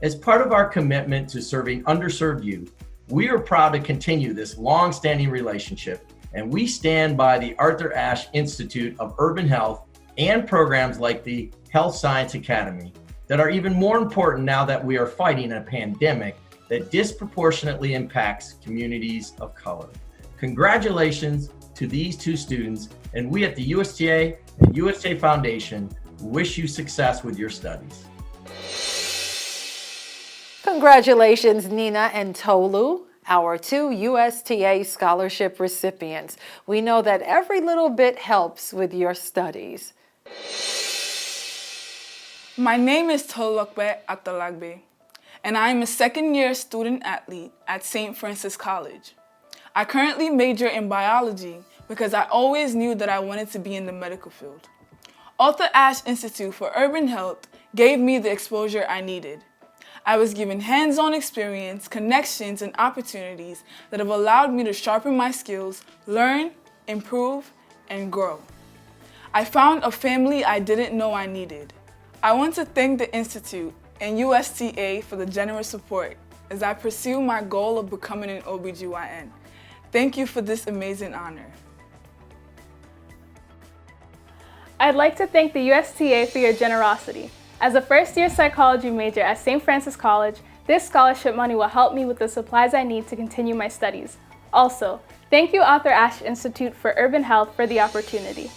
As part of our commitment to serving underserved youth, we are proud to continue this long-standing relationship, and we stand by the Arthur Ashe Institute of Urban Health and programs like the Health Science Academy that are even more important now that we are fighting a pandemic that disproportionately impacts communities of color. Congratulations to these 2 students, and we at the USTA and USTA Foundation wish you success with your studies. Congratulations, Nina and Tolu, our 2 USTA scholarship recipients. We know that every little bit helps with your studies. My name is Tolokbe Atalagbe, and I am a second-year student-athlete at St. Francis College. I currently major in biology because I always knew that I wanted to be in the medical field. Arthur Ashe Institute for Urban Health gave me the exposure I needed. I was given hands-on experience, connections, and opportunities that have allowed me to sharpen my skills, learn, improve, and grow. I found a family I didn't know I needed. I want to thank the Institute and USTA for the generous support as I pursue my goal of becoming an OBGYN. Thank you for this amazing honor. I'd like to thank the USTA for your generosity. As a first-year psychology major at St. Francis College, this scholarship money will help me with the supplies I need to continue my studies. Also, thank you Arthur Ashe Institute for Urban Health for the opportunity.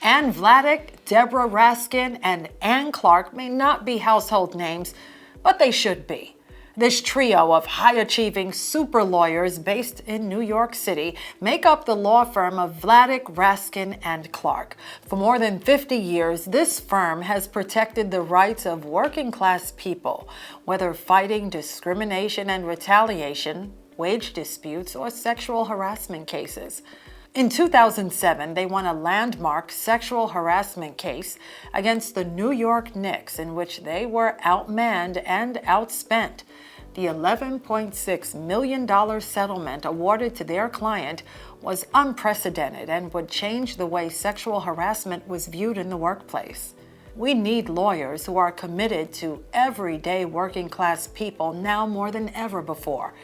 Ann Vladeck, Deborah Raskin, and Ann Clark may not be household names, but they should be. This trio of high-achieving super lawyers based in New York City make up the law firm of Vladeck, Raskin, and Clark. For more than 50 years, this firm has protected the rights of working-class people, whether fighting discrimination and retaliation, wage disputes, or sexual harassment cases. In 2007, they won a landmark sexual harassment case against the New York Knicks in which they were outmanned and outspent. The $11.6 million settlement awarded to their client was unprecedented and would change the way sexual harassment was viewed in the workplace. We need lawyers who are committed to everyday working-class people now more than ever before.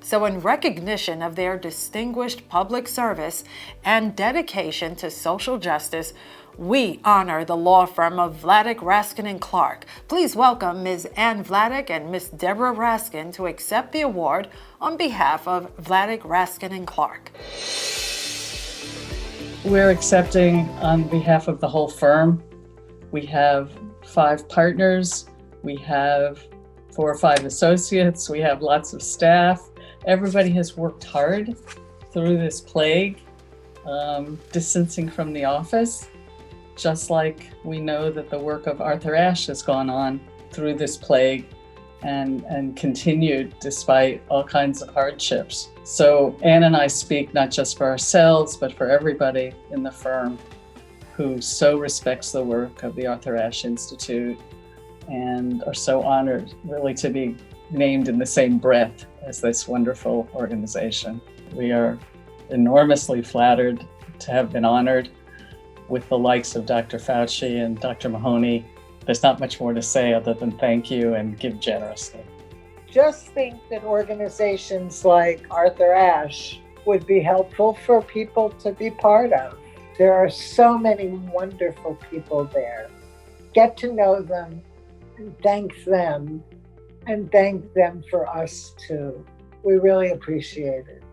So in recognition of their distinguished public service and dedication to social justice, we honor the law firm of Vladeck, Raskin, and Clark. Please welcome Ms. Ann Vladeck and Ms. Deborah Raskin to accept the award on behalf of Vladeck, Raskin, and Clark. We're accepting on behalf of the whole firm. We have 5 partners. We have 4 or 5 associates. We have lots of staff. Everybody has worked hard through this plague, distancing from the office, just like we know that the work of Arthur Ashe has gone on through this plague and continued despite all kinds of hardships. So Ann and I speak not just for ourselves, but for everybody in the firm who so respects the work of the Arthur Ashe Institute and are so honored really to be named in the same breath as this wonderful organization. We are enormously flattered to have been honored with the likes of Dr. Fauci and Dr. Mahoney. There's not much more to say other than thank you and give generously. Just think that organizations like Arthur Ashe would be helpful for people to be part of. There are so many wonderful people there. Get to know them and thank them. And thank them for us too. We really appreciate it.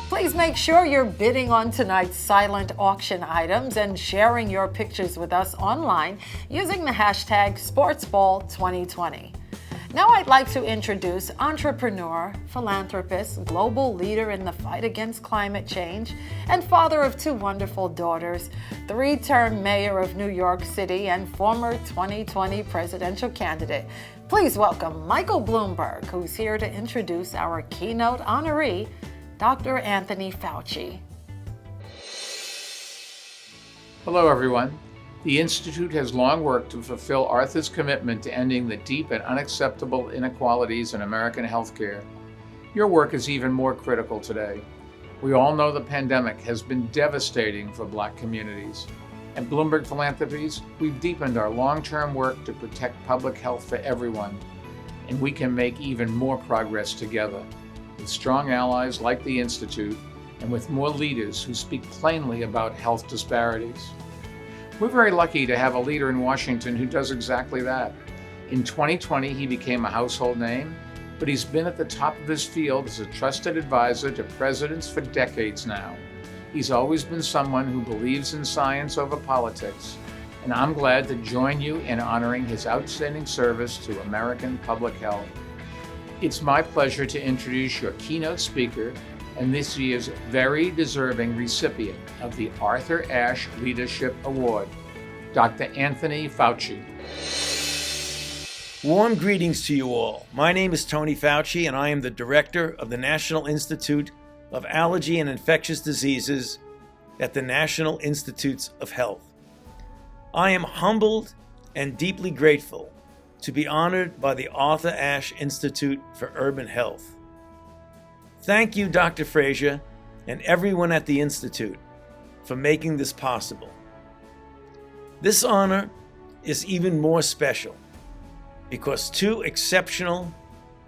Please make sure you're bidding on tonight's silent auction items and sharing your pictures with us online using the hashtag SportsBall2020. Now I'd like to introduce entrepreneur, philanthropist, global leader in the fight against climate change, and father of 2 wonderful daughters, 3-term mayor of New York City, and former 2020 presidential candidate. Please welcome Michael Bloomberg, who's here to introduce our keynote honoree, Dr. Anthony Fauci. Hello, everyone. The Institute has long worked to fulfill Arthur's commitment to ending the deep and unacceptable inequalities in American healthcare. Your work is even more critical today. We all know the pandemic has been devastating for Black communities. At Bloomberg Philanthropies, we've deepened our long-term work to protect public health for everyone, and we can make even more progress together, with strong allies like the Institute and with more leaders who speak plainly about health disparities. We're very lucky to have a leader in Washington who does exactly that. In 2020, he became a household name, but he's been at the top of his field as a trusted advisor to presidents for decades now. He's always been someone who believes in science over politics, and I'm glad to join you in honoring his outstanding service to American public health. It's my pleasure to introduce your keynote speaker and this year's very deserving recipient of the Arthur Ashe Leadership Award, Dr. Anthony Fauci. Warm greetings to you all. My name is Tony Fauci, and I am the director of the National Institute of Allergy and Infectious Diseases at the National Institutes of Health. I am humbled and deeply grateful to be honored by the Arthur Ashe Institute for Urban Health. Thank you, Dr. Frazier, and everyone at the Institute for making this possible. This honor is even more special because two exceptional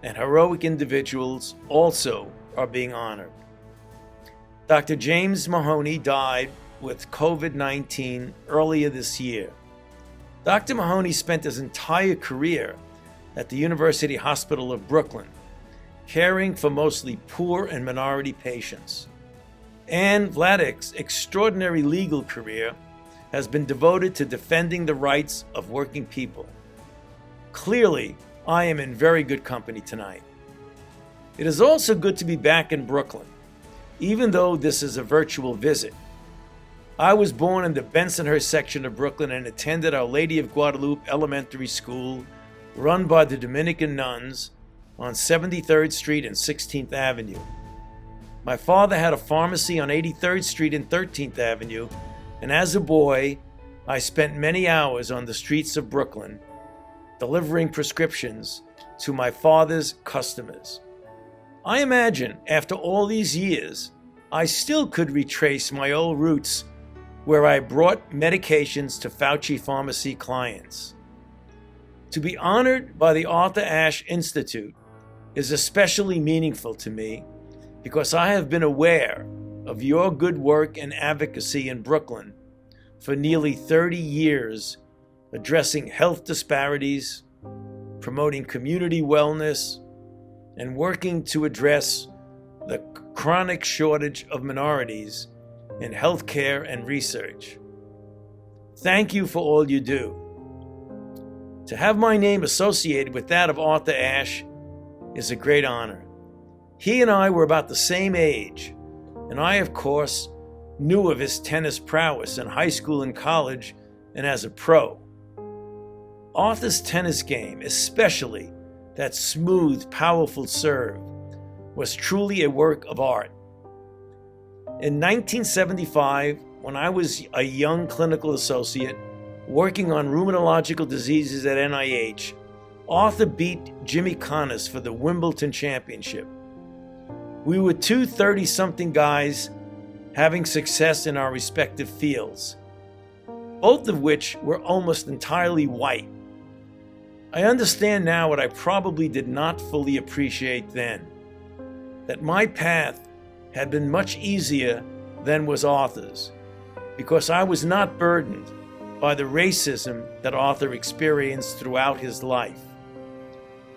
and heroic individuals also are being honored. Dr. James Mahoney died with COVID-19 earlier this year. Dr. Mahoney spent his entire career at the University Hospital of Brooklyn, caring for mostly poor and minority patients. And Vladeck's extraordinary legal career has been devoted to defending the rights of working people. Clearly, I am in very good company tonight. It is also good to be back in Brooklyn, even though this is a virtual visit. I was born in the Bensonhurst section of Brooklyn and attended Our Lady of Guadalupe Elementary School, run by the Dominican nuns on 73rd Street and 16th Avenue. My father had a pharmacy on 83rd Street and 13th Avenue, and as a boy, I spent many hours on the streets of Brooklyn delivering prescriptions to my father's customers. I imagine after all these years, I still could retrace my old roots where I brought medications to Fauci pharmacy clients. To be honored by the Arthur Ashe Institute is especially meaningful to me because I have been aware of your good work and advocacy in Brooklyn for nearly 30 years, addressing health disparities, promoting community wellness, and working to address the chronic shortage of minorities in healthcare and research. Thank you for all you do. To have my name associated with that of Arthur Ashe is a great honor. He and I were about the same age, and I, of course, knew of his tennis prowess in high school and college and as a pro. Arthur's tennis game, especially that smooth, powerful serve, was truly a work of art. In 1975, when I was a young clinical associate working on rheumatological diseases at NIH, Arthur beat Jimmy Connors for the Wimbledon Championship. We were two 30-something guys having success in our respective fields, both of which were almost entirely white. I understand now what I probably did not fully appreciate then, that my path had been much easier than was Arthur's, because I was not burdened by the racism that Arthur experienced throughout his life.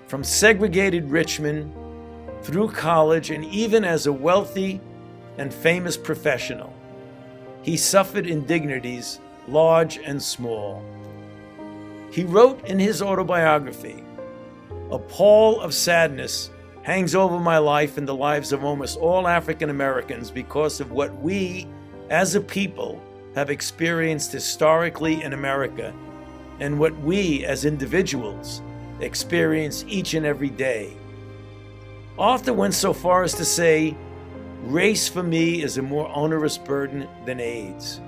From segregated Richmond, through college, and even as a wealthy and famous professional, he suffered indignities large and small. He wrote in his autobiography, "A pall of sadness hangs over my life and the lives of almost all African Americans because of what we, as a people, have experienced historically in America and what we, as individuals, experience each and every day." Arthur went so far as to say, "Race for me is a more onerous burden than AIDS.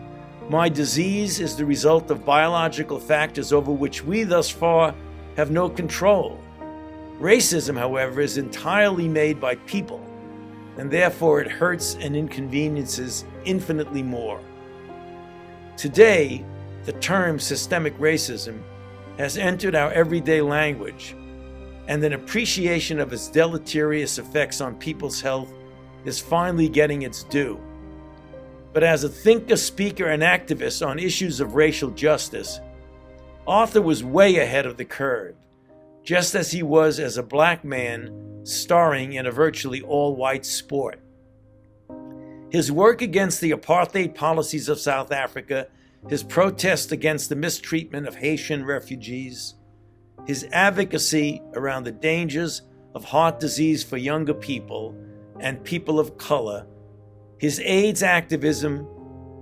My disease is the result of biological factors over which we thus far have no control. Racism, however, is entirely made by people, and therefore it hurts and inconveniences infinitely more." Today, the term systemic racism has entered our everyday language, and an appreciation of its deleterious effects on people's health is finally getting its due. But as a thinker, speaker, and activist on issues of racial justice, Arthur was way ahead of the curve, just as he was as a black man starring in a virtually all-white sport. His work against the apartheid policies of South Africa, his protest against the mistreatment of Haitian refugees, his advocacy around the dangers of heart disease for younger people and people of color, his AIDS activism,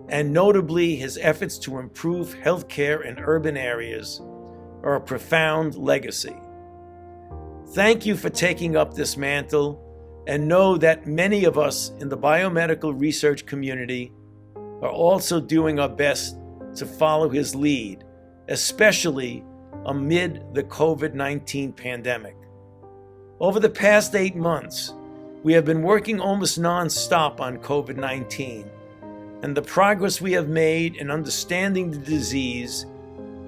and notably his efforts to improve healthcare in urban areas are a profound legacy. Thank you for taking up this mantle, and know that many of us in the biomedical research community are also doing our best to follow his lead, especially amid the COVID-19 pandemic. Over the past 8 months, we have been working almost non-stop on COVID-19, and the progress we have made in understanding the disease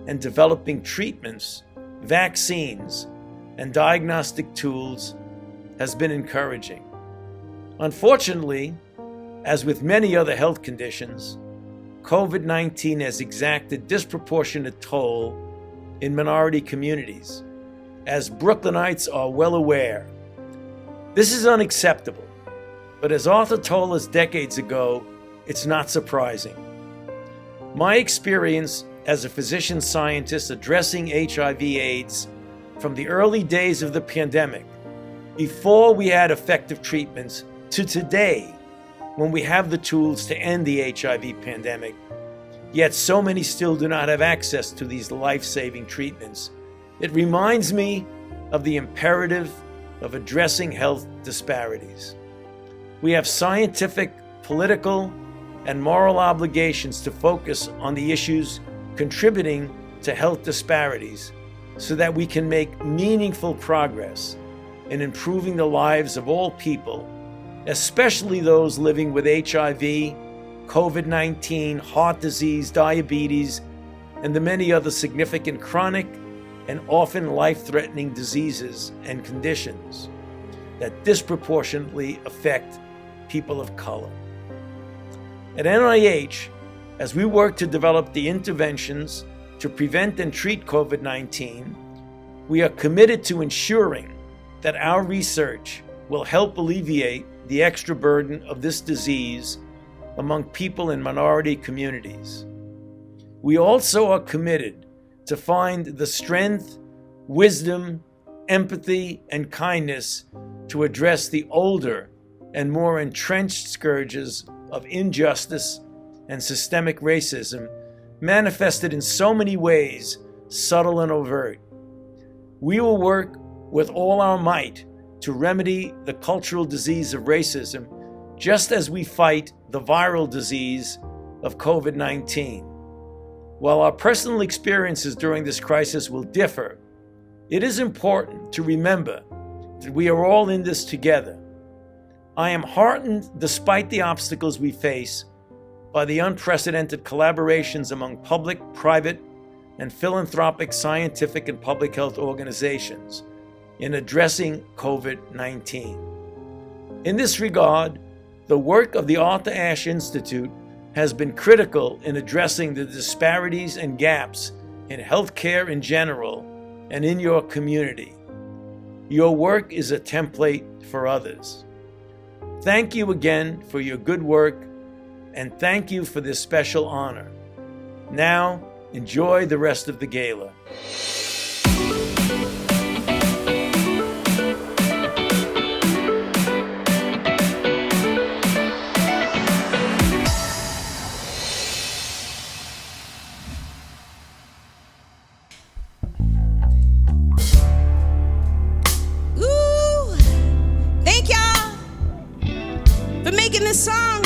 and developing treatments, vaccines, and diagnostic tools has been encouraging. Unfortunately, as with many other health conditions, COVID-19 has exacted disproportionate toll in minority communities, as Brooklynites are well aware. This is unacceptable, but as Arthur told us decades ago, it's not surprising. My experience as a physician scientist addressing HIV/AIDS from the early days of the pandemic, before we had effective treatments, to today, when we have the tools to end the HIV pandemic, yet so many still do not have access to these life-saving treatments. It reminds me of the imperative of addressing health disparities. We have scientific, political, and moral obligations to focus on the issues contributing to health disparities so that we can make meaningful progress in improving the lives of all people, especially those living with HIV, COVID-19, heart disease, diabetes, and the many other significant chronic and often life-threatening diseases and conditions that disproportionately affect people of color. At NIH, as we work to develop the interventions to prevent and treat COVID-19, we are committed to ensuring that our research will help alleviate the extra burden of this disease among people in minority communities. We also are committed to find the strength, wisdom, empathy, and kindness to address the older and more entrenched scourges of injustice and systemic racism manifested in so many ways, subtle and overt. We will work with all our might to remedy the cultural disease of racism, just as we fight the viral disease of COVID-19. While our personal experiences during this crisis will differ, it is important to remember that we are all in this together. I am heartened, despite the obstacles we face, by the unprecedented collaborations among public, private, and philanthropic scientific and public health organizations in addressing COVID-19. In this regard, the work of the Arthur Ashe Institute has been critical in addressing the disparities and gaps in healthcare in general and in your community. Your work is a template for others. Thank you again for your good work, and thank you for this special honor. Now, enjoy the rest of the gala. This song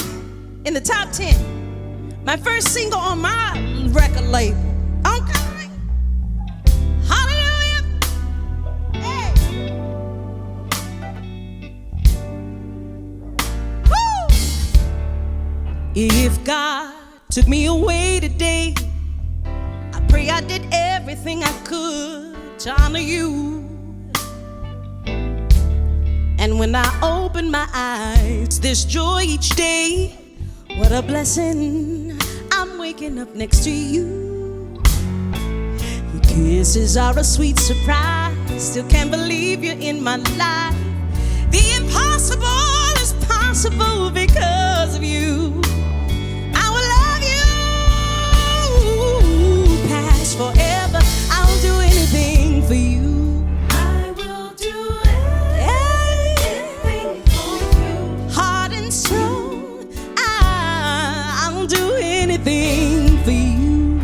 in the top 10. My first single on my record label. Okay. Hallelujah. Hey. Woo. If God took me away today, I pray I did everything I could to honor you. And when I open my eyes, there's joy each day. What a blessing, I'm waking up next to you. Your kisses are a sweet surprise. Still can't believe you're in my life. The impossible is possible because of you. I will love you past forever. I'll do anything for you. Anything for you.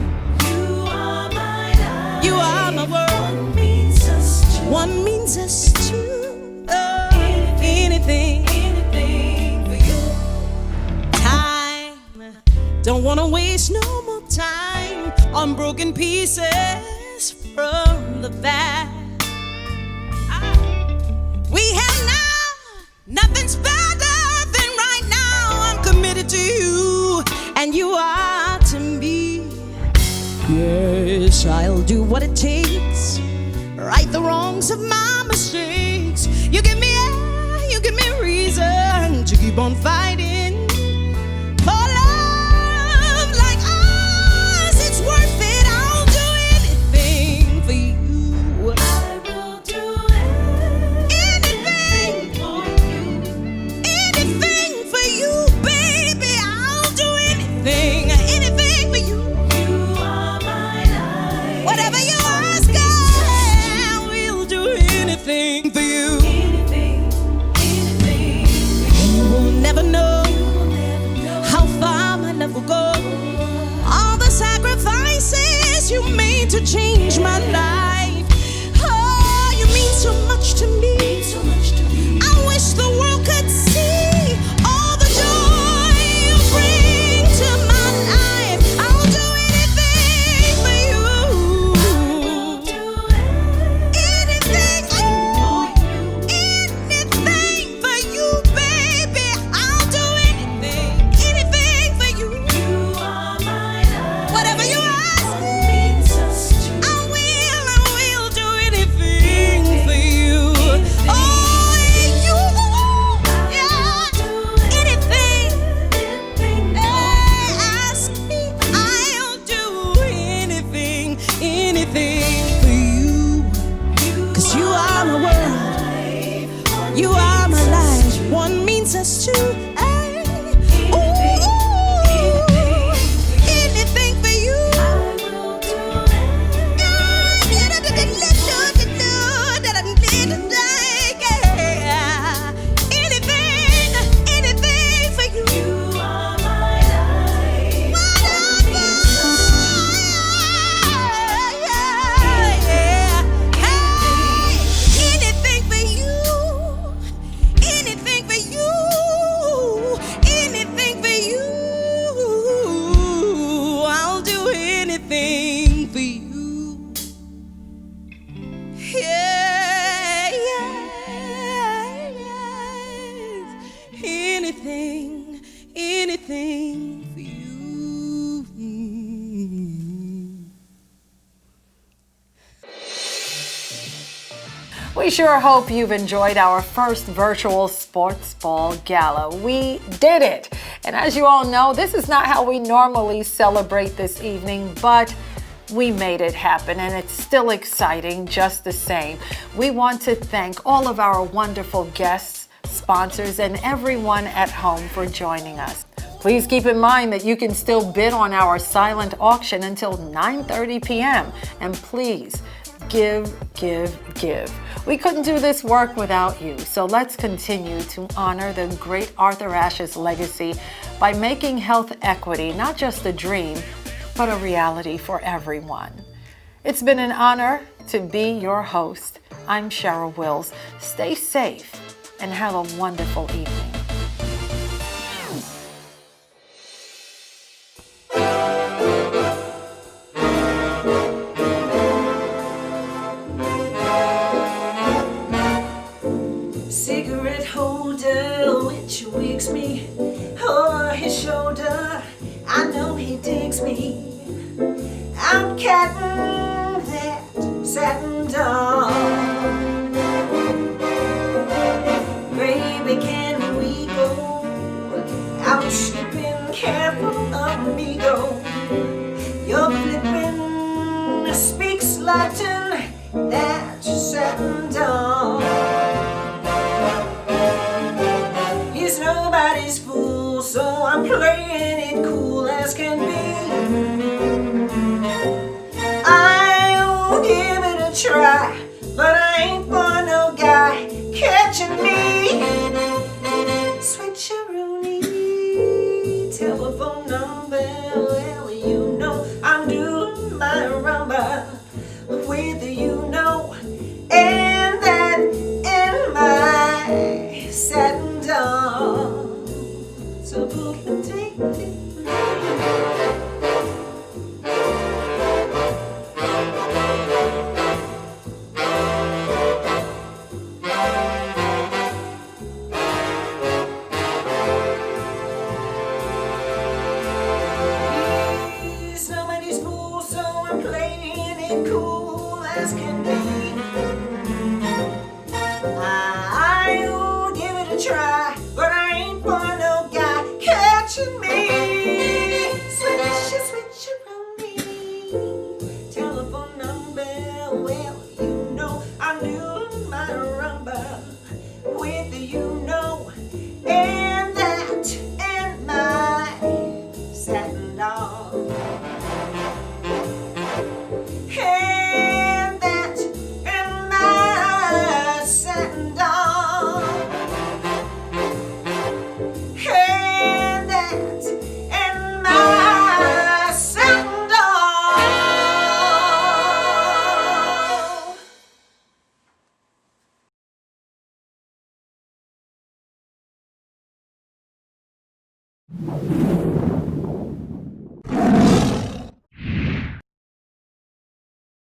You are my life. You are my world. One means us two. One means us two. Oh, anything for you. Time. Don't wanna waste no more time on broken pieces from the past. We have now. Nothing's better than right now. I'm committed to you. And you are to me. Yes, I'll do what it takes, right the wrongs of my mistakes. You give me air, you give me reason to keep on fighting for love like ours. It's worth it. I'll do anything for you. I will do anything for you. Anything for you, baby. I'll do anything, anything for you. You are my life. Whatever you ask, I will do anything for you. You will never know how far my love will go. All the sacrifices you made to change my life. Oh, you mean so much to me. I wish the world could see all the joy you bring to my life. I'll do anything for you. Anything for you, baby. I'll do anything for you. You are my love. Whatever you ask, I will do anything for you. Oh, you, yeah, anything. Ask me, I'll do anything for you. 'Cause you are my world. You are my life. One means us two. Anything for you. Anything for you. You are my life. Anything for you. Anything for you. Anything for you. I'll do anything for you. Yeah, yes. Anything for you. We sure hope you've enjoyed our first virtual Sports Ball Gala. We did it! And as you all know, this is not how we normally celebrate this evening, but we made it happen, and it's still exciting just the same. We want to thank all of our wonderful guests, sponsors, and everyone at home for joining us. Please keep in mind that you can still bid on our silent auction until 9:30 p.m. And please, give. We couldn't do this work without you, so let's continue to honor the great Arthur Ashe's legacy by making health equity not just a dream, but a reality for everyone. It's been an honor to be your host. I'm Cheryl Wills. Stay safe and have a wonderful evening. Cigarette holder which wakes me over his shoulder. I know he digs me. I'm catting that satin doll. Baby, can we go out skipping? Careful amigo. Your flipping speaks Latin, that satin doll. He's nobody's fool, so I'm playing it cool as can be. I'll give it a try, but I ain't for no guy catching me. Switcheroonie, telephone number, well, you know I'm doing my rumba with you know, and that in my satin doll. So take it. He's nobody's fool, so I'm playing it as can be. I would give it a try, but I ain't for no guy catching me. Switch-a-room-me. Telephone number, well, you know I knew my rumba with you know, and that and my satin dog. And that and my satin dog. And that and my satin dog.